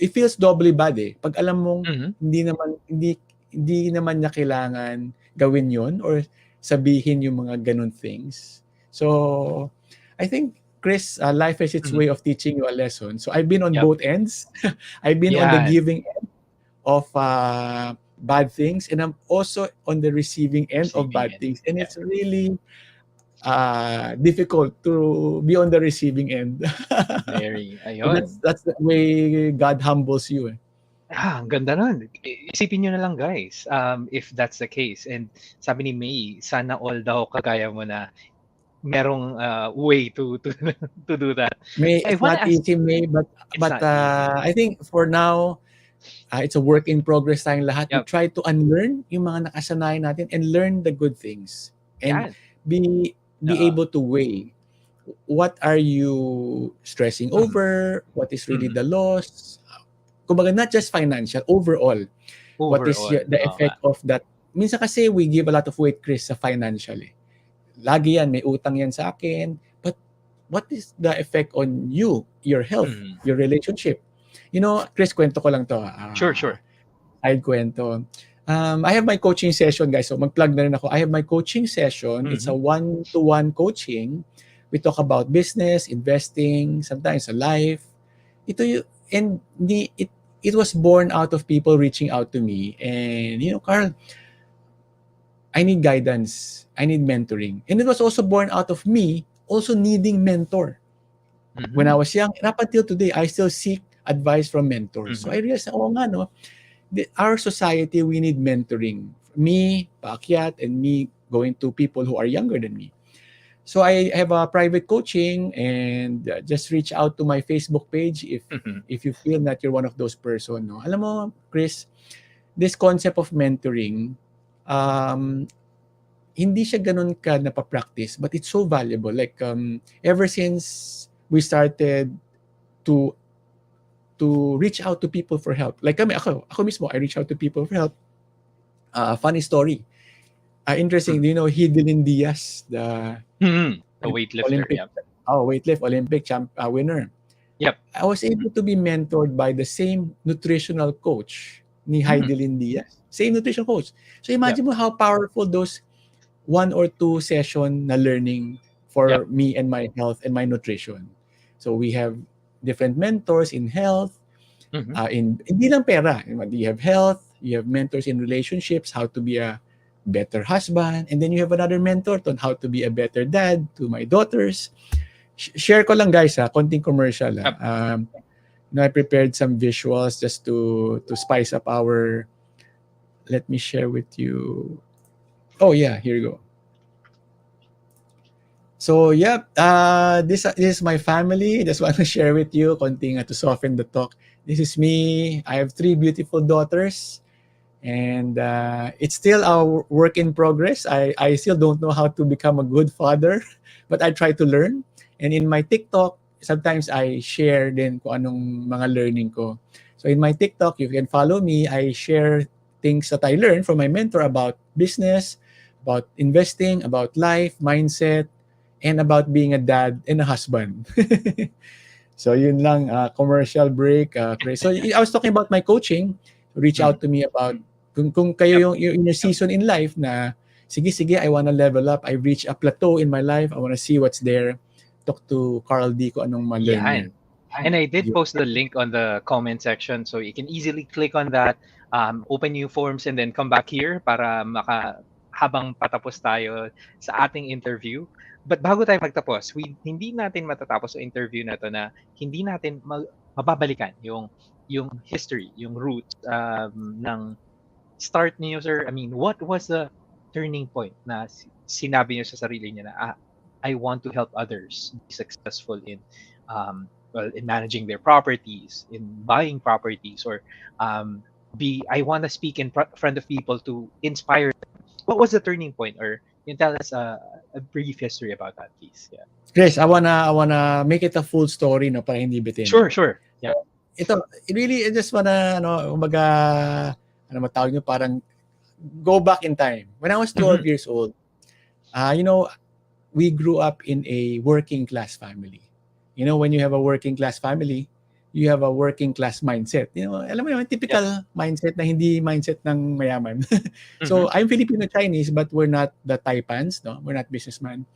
It feels doubly bad eh. Pag alam mong Mhm. hindi naman niya kailangan gawin yon or sabihin yung mga ganun things. So, I think, Chris, life has its Mhm. way of teaching you a lesson. So, I've been on Yep. both ends. I've been on the Yan. giving end of bad things, and I'm also on the receiving end of Receiving bad end. things. And Yeah. it's really difficult to be on the receiving end. Very. So Ayun. that's the way God humbles you. Ang ganda nun. Isipin niyo na lang guys, if that's the case. And sabi ni May, sana all daw kagaya mo na merong way to to do that. May I it's wanna not ask, easy, May, it's but not easy. I think for now, It's a work in progress tayong lahat. We Yep. try to unlearn yung mga nakasanayan natin and learn the good things. And Yan. be Oo. able to weigh what are you stressing Mhm. over, what is really Mhm. the loss. Kumbaga, not just financial, overall. What is Overall, the oo nga. effect of that? Minsan kasi we give a lot of weight, Chris, sa financial eh. Lagi yan, may utang yan sa akin. But what is the effect on you, your health, Mhm. your relationship? You know, Chris, kwento ko lang to. Sure, sure. Side kwento. I have my coaching session, guys. So mag-plug na rin ako. I have my coaching session. It's a Mhm. one-to-one coaching. We talk about business, investing, sometimes a life. Ito yung, and it was born out of people reaching out to me. And, you know, Carl, I need guidance. I need mentoring. And it was also born out of me also needing mentor. When I Mhm. was young, and up until today, I still seek advice from mentors. So Mhm. I realized, oh nga, no, our society, we need mentoring. Me, paakyat, and me going to people who are younger than me. So I have a private coaching and just reach out to my Facebook page Mhm. if you feel that you're one of those person. No? Alam mo, Chris, this concept of mentoring, um, hindi siya ganun ka napapractice, but it's so valuable. Like, ever since we started to reach out to people for help. Like ako mismo, I reach out to people for help. Funny story. Interesting. Mhm. Do you know Hidilyn Diaz, the Mhm. A weightlifter, Olympic, yep. weightlift Olympic winner? Yep. I was able to be mentored by the same nutritional coach ni Mhm. Hidilyn Diaz. Same nutrition coach. So Yep. imagine mo how powerful those one or two session na learning Yep. for me and my health and my nutrition. So we have different mentors in health, Mhm. hindi lang pera. You have health, you have mentors in relationships, how to be a better husband, and then you have another mentor on how to be a better dad to my daughters. Share ko lang guys konting commercial Yep. I prepared some visuals just to spice up our. Let me share with you. Oh yeah, here you go. So yeah, this is my family. Just want to share with you, konting to soften the talk. This is me. I have three beautiful daughters, and it's still a work in progress. I still don't know how to become a good father, but I try to learn. And in my TikTok, sometimes I share din kung anong mga learning ko. So in my TikTok, you can follow me. I share things that I learned from my mentor about business, about investing, about life, mindset, and about being a dad and a husband. So yun lang, commercial break, Chris. So I was talking about my coaching. Reach Mhm. out to me about kung kayo Yep. yung in your season in life na sige, I wanna level up. I reach a plateau in my life. I wanna see what's there. Talk to Carl D ko anong ma-learn niya. Yan. And I did Yun. post the link on the comment section, so you can easily click on that, open new forms, and then come back here para habang patapos tayo sa ating interview. But bago tayo magtapos, hindi natin matatapos ang interview na to na hindi natin mababalikan yung history, yung roots ng start niyo, sir. I mean, what was the turning point na sinabi niyo sa sarili niyo na I want to help others be successful in in managing their properties, in buying properties, or be I want to speak in front of people to inspire them. What was the turning point, or can you tell us a brief history about that, please? Yeah. Chris, I wanna make it a full story no para hindi bitin. Sure, sure. Yeah. Ito, really, I just wanna, kumbaga, ano matawag nyo, parang go back in time. When I was 12 Mhm. years old, we grew up in a working class family. When you have a working class family, you have a working class mindset. Alam mo yun, Yep. typical mindset na hindi mindset ng mayaman. Mhm. So, I'm Filipino-Chinese, but we're not the Taipans, no? We're not businessmen.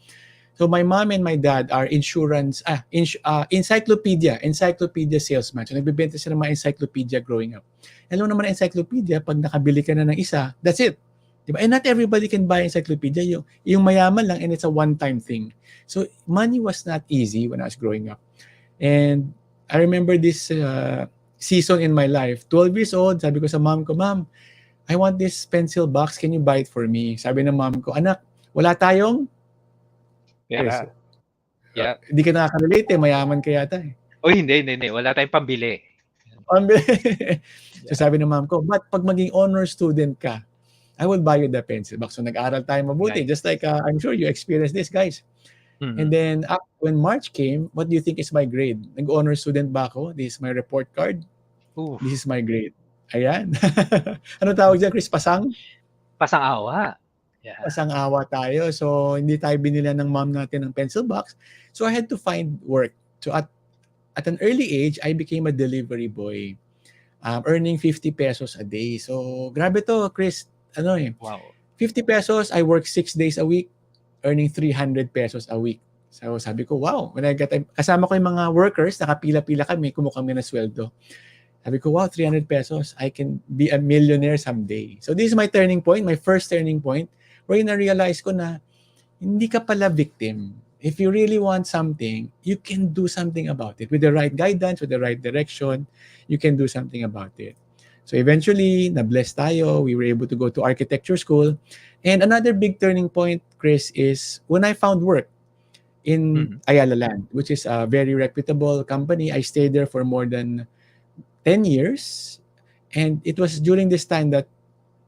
So my mom and my dad are encyclopedia salesman. So nagbebenta sila ng mga encyclopedia growing up. Alam mo naman ang encyclopedia, pag nakabili ka na ng isa, that's it. Diba? And not everybody can buy encyclopedia. Yung mayaman lang, and it's a one-time thing. So money was not easy when I was growing up. And I remember this season in my life. 12 years old, sabi ko sa mom ko, Mom, I want this pencil box. Can you buy it for me? Sabi ng mom ko, Anak, wala tayong Chris, Pera. Yeah. hindi ka nakaka-relate mayaman ka yata eh. Uy, hindi. Wala tayong pambili. So Yeah. sabi ng mom ko, "But pag maging honor student ka, I will buy you the pencil box." So nag-aral tayo mabuti, just like, Nice. I'm sure you experienced this, guys. And Mhm. then when March came, what do you think is my grade? Nag-honor student ba ako? This is my report card. This is Oof. my grade. Ayan. Ano tawag diyan, Chris? Pasang? Pasang-awa. Yeah. Pasang-awa tayo. So, hindi tayo binila ng mom natin ng pencil box. So, I had to find work. So, at an early age, I became a delivery boy, earning 50 pesos a day. So, grabe to, Chris. Ano eh, Wow. 50 pesos, I work 6 days a week, earning 300 pesos a week. So, sabi ko, wow. When I got, kasama ko yung mga workers, nakapila-pila kami, kumuha kami na sweldo. Sabi ko, wow, 300 pesos. I can be a millionaire someday. So, this is my turning point, my first turning point, where na-realize ko na hindi ka pala victim. If you really want something, you can do something about it. With the right guidance, with the right direction, you can do something about it. So eventually, na-bless tayo. We were able to go to architecture school. And another big turning point, Chris, is when I found work in Mhm. Ayala Land, which is a very reputable company. I stayed there for more than 10 years. And it was during this time that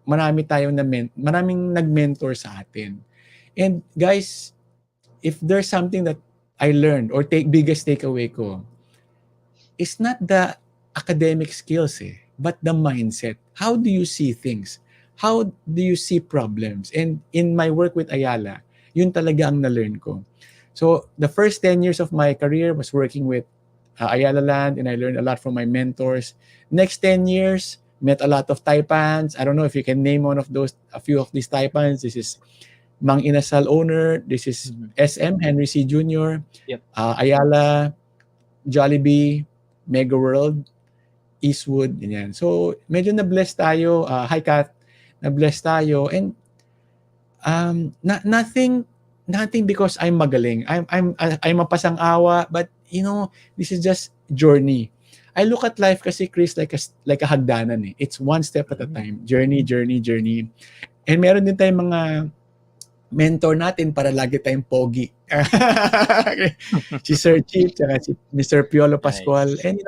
maraming nag-mentor sa atin. And guys, if there's something that I learned or biggest takeaway ko, it's not the academic skills but the mindset. How do you see things? How do you see problems? And in my work with Ayala, yun talaga ang na-learn ko. So the first 10 years of my career was working with Ayala Land, and I learned a lot from my mentors. Next 10 years, met a lot of Taipans. I don't know if you can name a few of these Taipans. This is Mang Inasal owner. This is Mhm. SM, Henry C. Jr., Yep. Ayala, Jollibee, Mega World, Eastwood, ganyan. So, medyo na-bless tayo. Hi, Kat. Na-bless tayo. And nothing because I'm magaling. I'm a pasang-awa, but this is just journey. I look at life kasi, Chris, like a hagdanan. It's one step at a Mm. time. Journey, journey, journey. And meron din tayong mga mentor natin para lagi tayong pogi. Si Sir Chief, tsaka si Mr. Piolo Pascual. Nice. And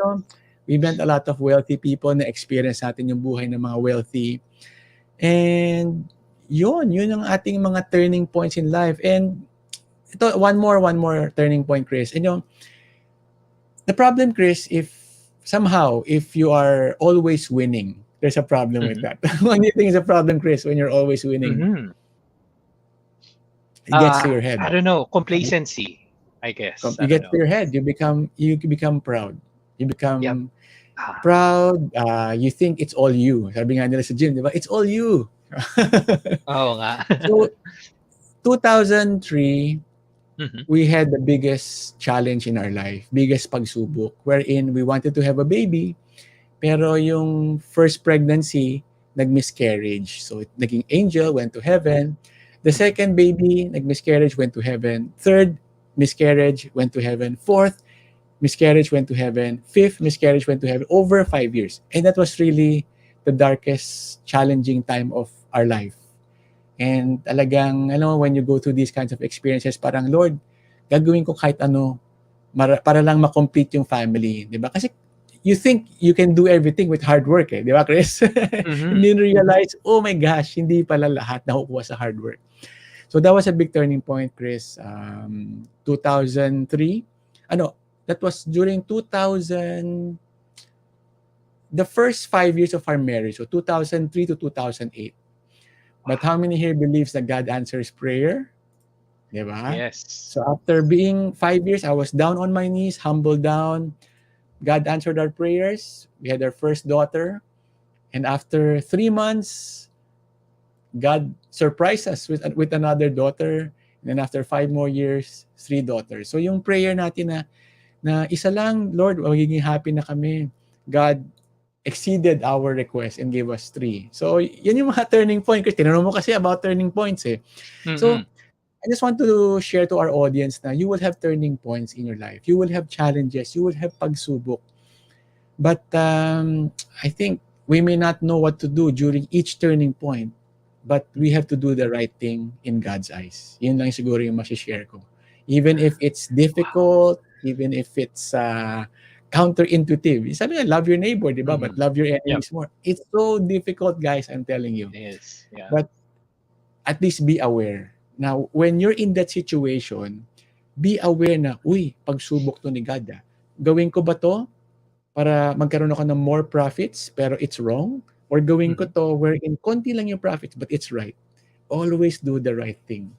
we met a lot of wealthy people na experience natin yung buhay ng mga wealthy. And yun ang ating mga turning points in life. And ito, one more turning point, Chris. And the problem, Chris, if you are always winning, there's a problem with Mhm. that. What do you think is a problem, Chris, when you're always winning? Mhm. It gets to your I head. don't know, complacency, I guess. I You don't get to know. your head. You become proud. You Yep. become Ah. proud. You think it's all you. Sabi nga nila sa gym, di ba? It's all you. Oo nga. So, 2003, Mhm. we had the biggest challenge in our life, biggest pagsubok, wherein we wanted to have a baby, pero yung first pregnancy, nag-miscarriage. So, naging angel, went to heaven. The Mhm. second baby, nag-miscarriage, went to heaven. Third, miscarriage, went to heaven. Fourth, miscarriage, went to heaven. Fifth, miscarriage, went to heaven. Over 5 years. And that was really the darkest, challenging time of our life. And talagang, when you go through these kinds of experiences, parang, Lord, gagawin ko kahit ano para lang ma-complete yung family. Di ba? Kasi you think you can do everything with hard work di ba, Chris? And Mhm. then realize, oh my gosh, hindi pala lahat nakukuha sa hard work. So that was a big turning point, Chris. 2003, that was during 2000, the first 5 years of our marriage, so 2003 to 2008. But how Wow. many here believes that God answers prayer? Di ba? Yes. So after being 5 years, I was down on my knees, humbled down. God answered our prayers. We had our first daughter. And after 3 months, God surprised us with another daughter. And then after 5 more years, 3 daughters. So yung prayer natin na isa lang, Lord, magiging happy na kami. God exceeded our request and gave us 3. So yan yung mga turning point. Kasi tinanong mo kasi about turning points So Mhm. I just want to share to our audience na you will have turning points in your life. You will have challenges. You will have pagsubok. But I think we may not know what to do during each turning point, but we have to do the right thing in God's eyes. Yun lang siguro yung masishare ko. Even if it's Wow. difficult, even if it's counterintuitive. Sabi nga, love your neighbor, di ba? But Mhm. love your Yep. enemies more. It's so difficult, guys, I'm telling you. It is. Yeah. But at least be aware. Now, when you're in that situation, be aware na, uy, pagsubok to ni God. Gawin ko ba to para magkaroon ako ng more profits pero it's wrong? Or gawin ko Mhm. to wherein konti lang yung profits but it's right? Always do the right thing.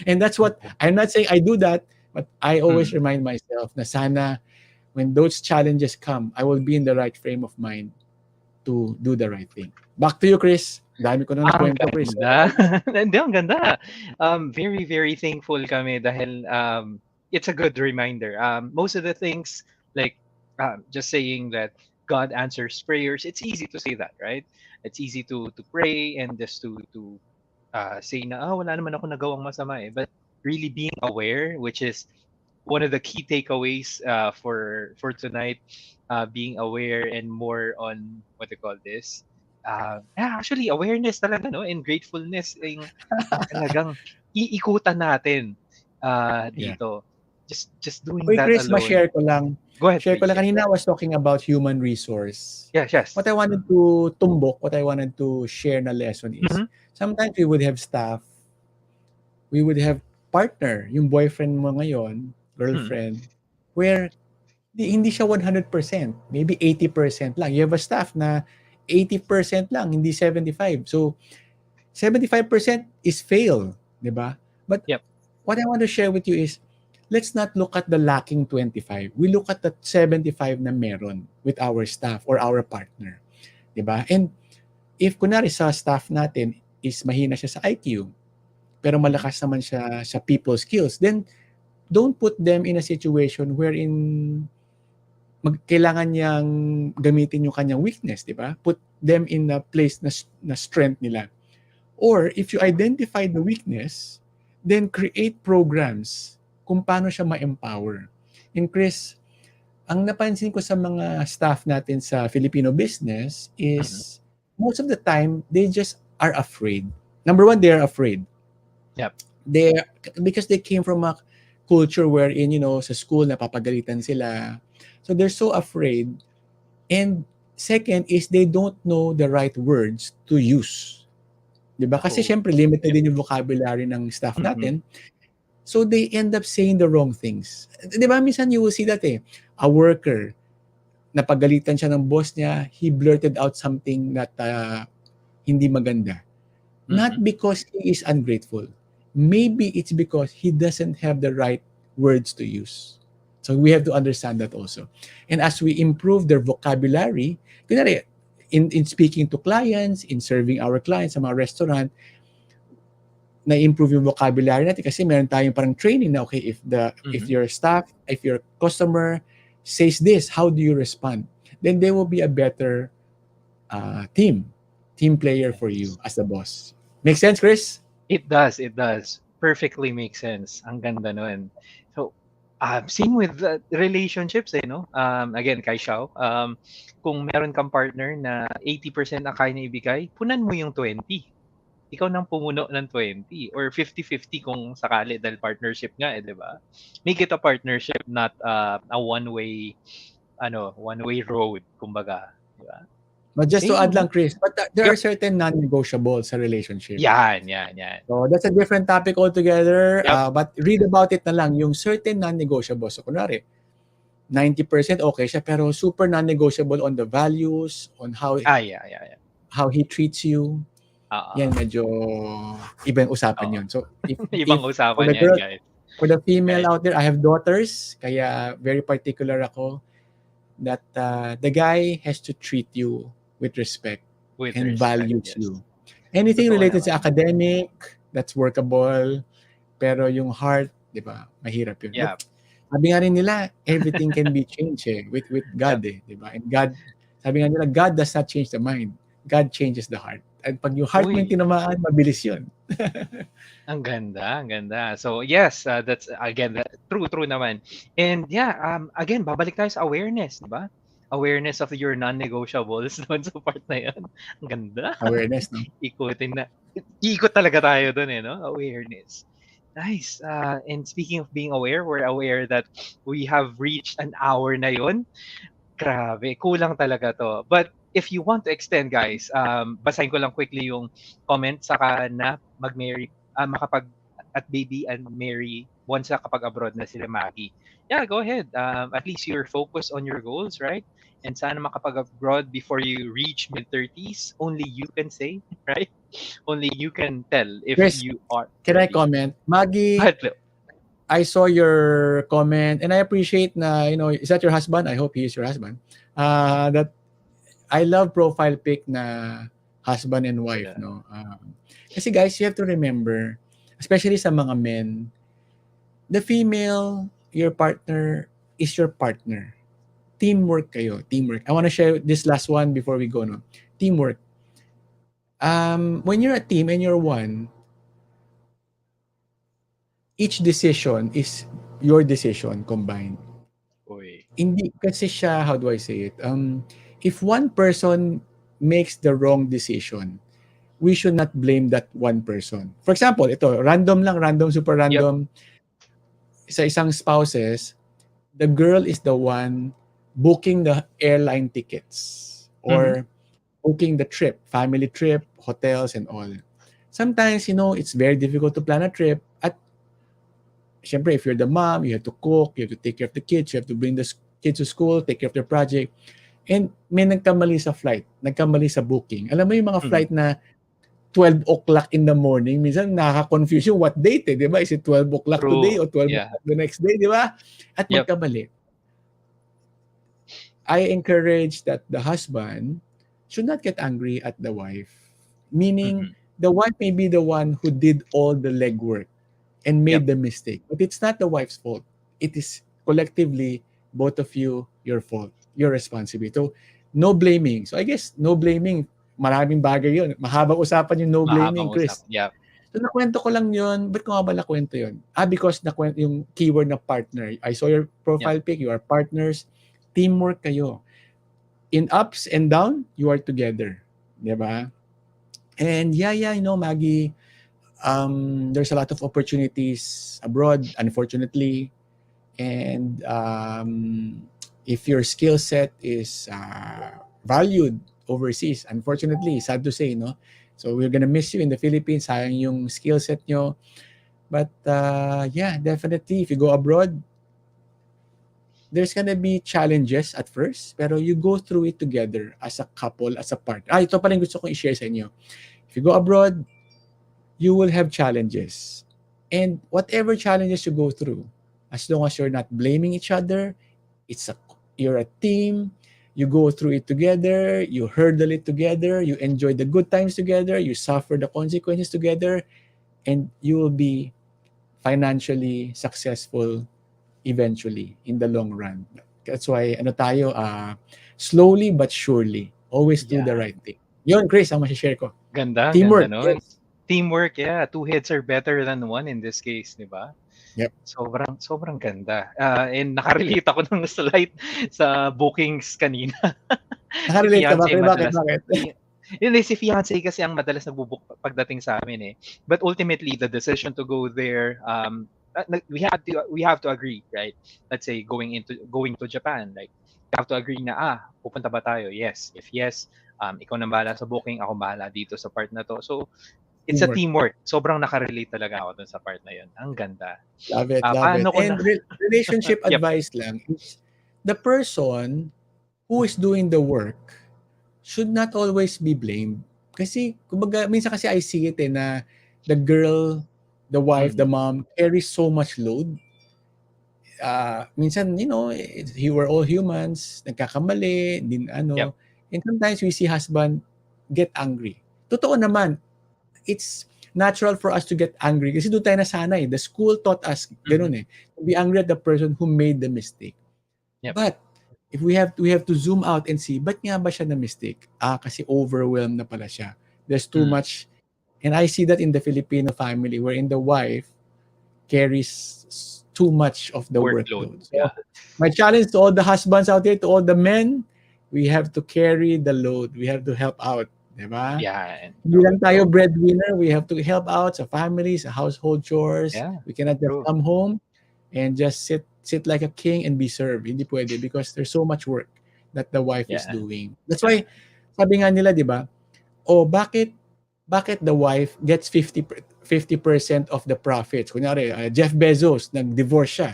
And that's what, Opo. I'm not saying I do that, but I always Mm. remind myself na sana when those challenges come, I will be in the right frame of mind to do the right thing. Back to you, Chris. Dami ko na Ang nakwento, Chris. ganda. Hindi, ang ganda. Very, very thankful kami dahil it's a good reminder. Most of the things, like just saying that God answers prayers, it's easy to say that, right? It's easy to pray and just to say na, wala naman ako nagawang masama eh. But really being aware, which is one of the key takeaways for tonight, being aware and more on what they call this. Actually, awareness talaga, no? And gratefulness yung talagang iikutan natin Yeah. dito. Just doing Uy, that Chris, alone. ma-share ko lang. Go ahead, Share ko please. lang. Yeah. Kanina I was talking about human resource. Yes, yes. What I wanted to tumbok, what I wanted to share na lesson is, Mm-hmm. sometimes we would have staff, we would have partner, yung boyfriend mo ngayon, Mm-hmm. girlfriend, where hindi siya 100%, maybe 80% lang. You have a staff na 80% lang, hindi 75. So, 75% is fail, di ba? But Yep. what I want to share with you is, let's not look at the lacking 25. We look at the 75 na meron with our staff or our partner. Diba? And if kunwari sa staff natin is mahina siya sa IQ, pero Mm-hmm. malakas naman siya sa people skills, then don't put them in a situation wherein kailangan niyang gamitin yung kanyang weakness, di ba? Put them in a place na strength nila. Or if you identify the weakness, then create programs kung paano siya ma-empower. And Chris, ang napansin ko sa mga staff natin sa Filipino business Mm-hmm. is most of the time, they just are afraid. Number one, they are afraid. Yep. They because they came from a culture wherein, sa school napapagalitan sila. So they're so afraid. And second is they don't know the right words to use. 'Di ba? Kasi Oh. syempre limited Yep. din yung vocabulary ng staff Mm-hmm. natin. So they end up saying the wrong things. 'Di ba? Minsan you will see that a worker, napagalitan siya ng boss niya, he blurted out something that hindi maganda. Mm-hmm. Not because he is ungrateful. Maybe it's because he doesn't have the right words to use. So we have to understand that also. And as we improve their vocabulary, kunwari, in speaking to clients, in serving our clients sa mga restaurant, na-improve yung vocabulary natin kasi meron tayong parang training na, okay, if Mm-hmm. your staff, if your customer says this, how do you respond? Then they will be a better team player for you Yes. as a boss. Make sense, Chris? It does, it does. Perfectly makes sense. Ang ganda nun. So, same with relationships no? Again, Kaysiao, kung meron kang partner na 80% ang kaya niya ibigay, punan mo yung 20. Ikaw nang pumuno ng 20 or 50-50 kung sakali dahil partnership nga di ba? Make it a partnership, not a one-way road, kumbaga, di ba? But just to add Same. lang, Chris, but there are Yep. certain non-negotiables sa relationship. Yan. So that's a different topic altogether. Yep. But read about it na lang, yung certain non-negotiables. So kunwari, 90% okay siya, pero super non-negotiable on the values, on Yeah. how he treats you. Yan, medyo ibang usapan Oo. yun. So if Ibang for usapan the yan, girl, guys. for the female Right? out there, I have daughters, kaya very particular ako that the guy has to treat you with respect With and respect, values yes. you. Anything Totoo related sa naman. academic, that's workable. Pero yung heart, di ba, mahirap yun. But Yeah. sabi nga rin nila, everything can be changed with Yeah. God di ba? And God, sabi nga nila, God does not change the mind. God changes the heart. At pag yung heart mo yung Uy, tinamaan, mabilis yun. ang ganda, ang ganda. So, yes, that's, again, true naman. And yeah, again, babalik tayo sa awareness, di ba? Awareness of your non-negotiables doon sa part na yan. Ang ganda. Awareness, no? Ikutin na. Ikot talaga tayo doon no? Awareness. Nice. And speaking of being aware, we're aware that we have reached an hour na yun. Grabe, kulang talaga 'to. But if you want to extend guys, basahin ko lang quickly yung comment saka na mag-marry, makapag at baby and marry once na kapag abroad na sila Maggie. Yeah, go ahead. At least you're focused on your goals, right? And sana makapag-abroad before you reach mid-30s. Only you can say, right? Only you can tell if Chris, you are can I ready. comment? Go Maggie, ahead, Leo. I saw your comment and I appreciate na, is that your husband? I hope he is your husband. That I love profile pic na husband and wife, Yeah. no? Kasi guys, you have to remember, especially sa mga men, the female, your partner, is your partner. Teamwork kayo, teamwork. I want to share this last one before we go, no? Teamwork. When you're a team and you're one, each decision is your decision combined. Uy. Hindi kasi siya, how do I say it? If one person makes the wrong decision, we should not blame that one person. For example, ito, random lang, random, super Yep. random. Sa isang spouses, the girl is the one booking the airline tickets Mhm. or booking the trip, family trip, hotels and all. Sometimes, it's very difficult to plan a trip. At syempre, if you're the mom, you have to cook, you have to take care of the kids, you have to bring the kids to school, take care of their project. And may nagkamali sa flight, nagkamali sa booking. Alam mo yung mga Mhm. flight na 12 o'clock in the morning, minsan nakaka-confuse yung what date di ba? Is it 12 o'clock today True. or 12 Yeah. o'clock the next day, di ba? At Yep. magkamali. I encourage that the husband should not get angry at the wife. Meaning, Mhm. the wife may be the one who did all the legwork and Yep. made the mistake. But it's not the wife's fault. It is collectively, both of you, your fault, your responsibility. So, no blaming. So, I guess, no blaming, maraming bagay yun. Mahabang usapan yung no blaming, Mahabang Chris. usapan. Yep. So, nakwento ko lang yun. Ba't ko nga ba nakwento yun? Because nakwento yung keyword na partner. I saw your Yep. profile pic. You are partners. Teamwork kayo. In ups and down, you are together. Diba? And yeah, Maggie, there's a lot of opportunities abroad, unfortunately. And if your skill set is valued overseas, unfortunately, sad to say, no? So we're gonna miss you in the Philippines. Sayang yung skill set nyo. But yeah, definitely, if you go abroad, there's gonna be challenges at first, pero you go through it together as a couple, as a partner. Ito pa rin gusto kong i-share sa inyo. If you go abroad, you will have challenges. And whatever challenges you go through, as long as you're not blaming each other, you're a team, you go through it together, you hurdle it together, you enjoy the good times together, you suffer the consequences together, and you will be financially successful eventually in the long run. That's why slowly but surely, always do the right Yan. thing. Yun, Chris, ang masishare ko. Ganda, ganda Teamwork. nun. Yes. Teamwork, yeah. Two heads are better than one in this case, di ba? Yep. Sobrang, sobrang ganda. And nakarelate ako ng slight sa bookings kanina. Si Nakarelate ka ba? fiancé Bakit? madalas, Bakit? yun eh, si fiancé kasi ang madalas nagbubook pagdating sa amin eh. But ultimately, the decision to go there, we have to agree, right? Let's say going to Japan, like we have to agree na pupunta ba tayo? Yes. If yes, ikaw nang bahala sa booking, ako bahala dito sa part na to. So it's a Teamwork. teamwork. Sobrang nakarelate talaga ako dun sa part na yun. Ang ganda. Love it, love it. Paano ko na And relationship yep. advice lang is the person who is doing the work should not always be blamed. Kasi, kumbaga, minsan kasi I see it na the girl, the wife, the Mhm. mom carries so much load. Minsan, we're all humans, nagkakamali, din Yep. ano. And sometimes we see husband get angry. Totoo naman, it's natural for us to get angry kasi doon tayo nasanay. The school taught us Mhm. ganun eh. To be angry at the person who made the mistake. Yep. But if we have to zoom out and see, ba't nga ba siya na mistake? Kasi overwhelmed na pala siya. There's too Mm. much. And I see that in the Filipino family wherein the wife carries too much of the Workload. workload. So Yeah. my challenge to all the husbands out there, to all the men, we have to carry the load. We have to help out 'di ba? Yeah, and Hindi true, lang tayo true. breadwinner, we have to help out sa family, sa household chores. Yeah, We cannot just true. come home and just sit like a king and be served. Hindi pwede because there's so much work that the wife is Yeah, doing. That's yeah. why sabi nga nila, 'di ba? Oh, bakit the wife gets 50% of the profits? Kunyari, Jeff Bezos nag-divorce siya.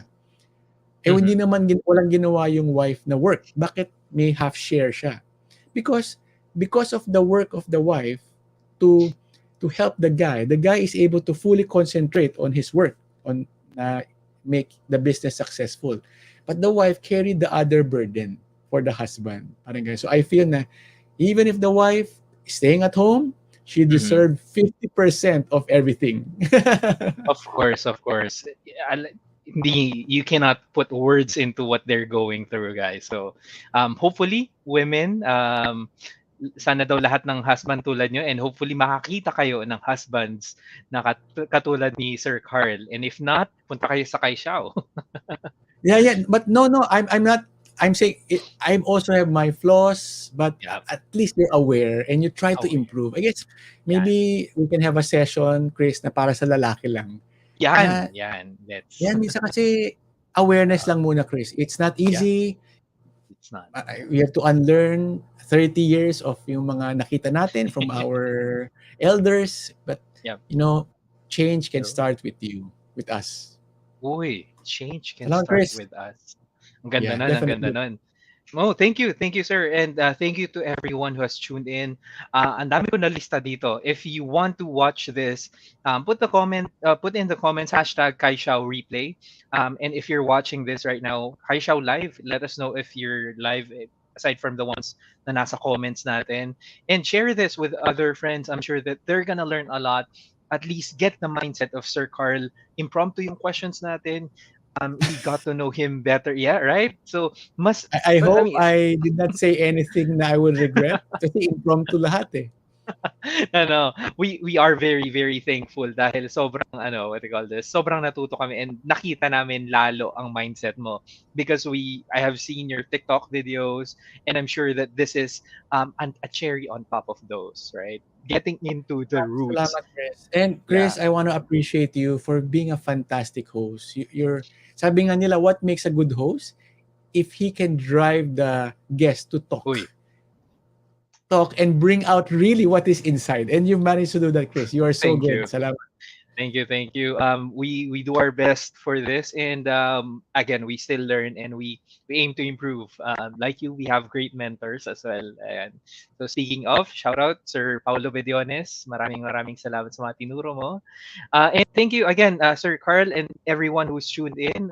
Hindi Mhm. naman walang ginawa yung wife na work. Bakit may half share siya? Because because of the work of the wife to help the guy is able to fully concentrate on his work, on make the business successful. But the wife carried the other burden for the husband. Parang ganun. So I feel na even if the wife is staying at home, she Mhm. deserved 50% of everything. Of course, of course. Hindi, you cannot put words into what they're going through, guys. So, hopefully, women, sana daw lahat ng husband tulad nyo, and hopefully makakita kayo ng husbands na katulad ni Sir Carl. And if not, punta kayo sa Kaysiao. Yeah, yeah, but no, I'm not. I'm saying I also have my flaws, but Yeah, at least they're aware and you try to aware. improve. I guess Yan. maybe we can have a session, Chris, na para sa lalaki lang. Na Yan. Let's, yan minsan kasi awareness uh, lang muna, Chris. It's not yeah, easy. it's not. We have to unlearn 30 years of yung mga nakita natin from our elders, but Yeah, you know, change can true. start with you, with us. Uy, change can Salamat, start Chris. with us. Ang ganda Yeah, nun, ang ganda definitely. nun. Oh, thank you, sir, and thank you to everyone who has tuned in. Ang dami ko na lista dito. If you want to watch this, put in the comments #Kaysiao replay. And if you're watching this right now, Kaysiao live, let us know if you're live. Aside from the ones na nasa comments natin, and share this with other friends. I'm sure that they're gonna learn a lot. At least get the mindset of Sir Carl. Impromptu yung questions natin. We got to know him better. Yeah, right. So I I hope mean, I did not say anything na I will regret kasi impromptu lahat eh. ano, we are very very thankful dahil sobrang what do you call this? Sobrang natuto kami and nakita namin lalo ang mindset mo because I have seen your TikTok videos and I'm sure that this is a cherry on top of those, right? Getting into the roots. Salamat, Chris. And Yeah. Chris, I want to appreciate you for being a fantastic host. You're, sabi nga nila, what makes a good host? If he can drive the guest to Uy, talk and bring out really what is inside. And you managed to do that, Chris. You are so thank good. you. Salamat. Thank you, thank you. We do our best for this, and again, we still learn and we aim to improve. Like you, we have great mentors as well. And so, speaking of, shout out Sir Paulo Bediones. Maraming salamat sa mga tinuro mo. And thank you again, Sir Carl, and everyone who's tuned in.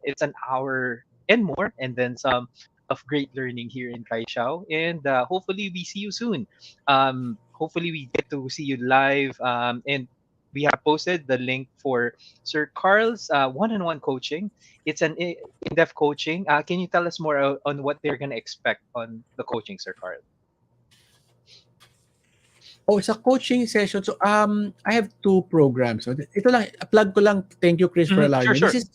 It's an hour and more, and then some of great learning here in Kaishao. And hopefully, we see you soon. Hopefully, we get to see you live. And we have posted the link for Sir Carl's one-on-one coaching. It's an in-depth coaching. Can you tell us more on what they're gonna expect on the coaching, Sir Carl? Oh, sa coaching session, so I have two programs. So ito lang, plug ko lang. Thank you, Chris, for allowing Sure, me. sure.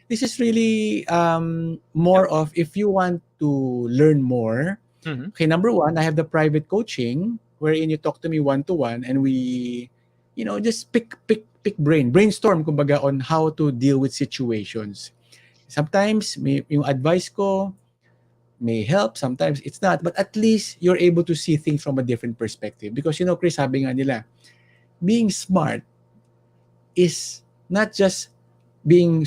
This is really Yep. more of if you want to learn more. Mm-hmm. Okay, number one, I have the private coaching wherein you talk to me one to one and we, just pick brainstorm kumbaga on how to deal with situations. Sometimes yung advice ko may help, sometimes it's not, but at least you're able to see things from a different perspective. Because Chris, sabi nga nila, being smart is not just being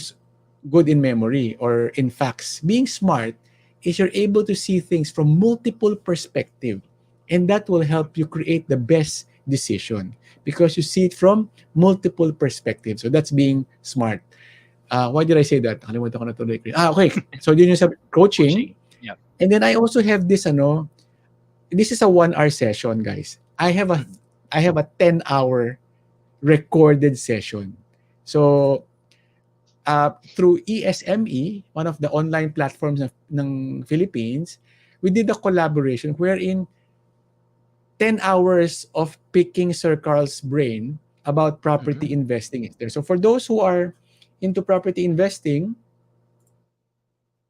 good in memory or in facts. Being smart is you're able to see things from multiple perspective, and that will help you create the best decision because you see it from multiple perspectives. So that's being smart. Why did I say that? Nakalimutan ko na tuloy. Okay. So yun yung sa coaching. Coaching. Yep. And then I also have this this is a 1 hour session, guys. Mm-hmm. I have a 10-hour recorded session. So through ESME, one of the online platforms ng Philippines, we did a collaboration wherein 10 hours of picking Sir Carl's brain about Mm-hmm. property investing is there. So for those who are into property investing,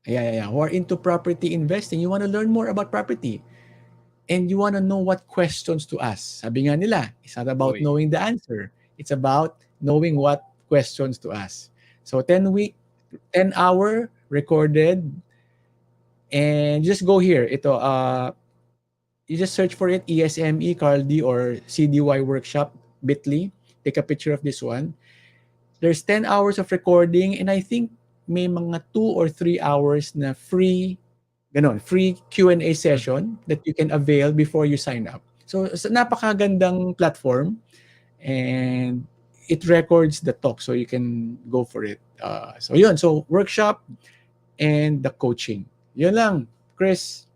who are into property investing, you want to learn more about property. and you want to know what questions to ask. Sabi nga nila, it's not about Uy. knowing the answer. It's about knowing what questions to ask. So 10-hour recorded, and just go here. Ito, you just search for it, ESME, Carl D, or CDY Workshop, bit.ly. Take a picture of this one. There's 10 hours of recording, and I think may mga 2 or 3 hours na free Q&A session that you can avail before you sign up. So, napakagandang platform, and it records the talk, so you can go for it. So yun, so workshop and the coaching. Yun lang, Chris.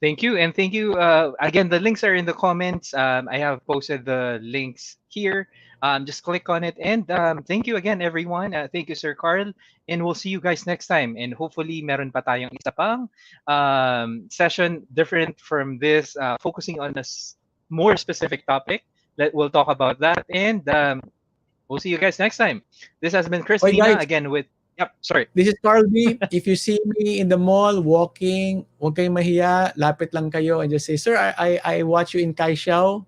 Thank you. And thank you. Again, the links are in the comments. I have posted the links here. Just click on it. And thank you again, everyone. Thank you, Sir Carl. And we'll see you guys next time. And hopefully, meron pa tayong isa pang session different from this, focusing on a more specific topic. We'll talk about that. And we'll see you guys next time. This has been Chris Okay, Lina guys, again with, yep, sorry. this is Carl B. If you see me in the mall walking, huwag kayong mahiya, lapit lang kayo and just say, "Sir, I watch you in Kaysiao.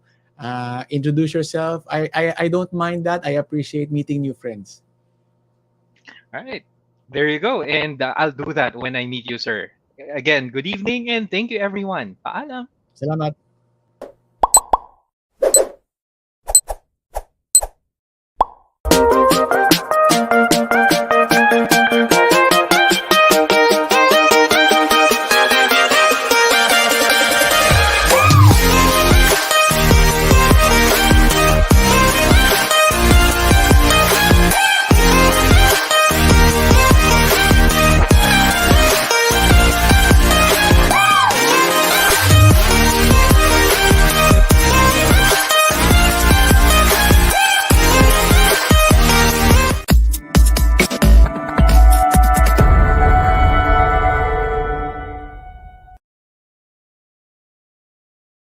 Introduce yourself." I don't mind that. I appreciate meeting new friends. All right. There you go. And I'll do that when I meet you, sir. Again, good evening and thank you, everyone. Paalam. Salamat.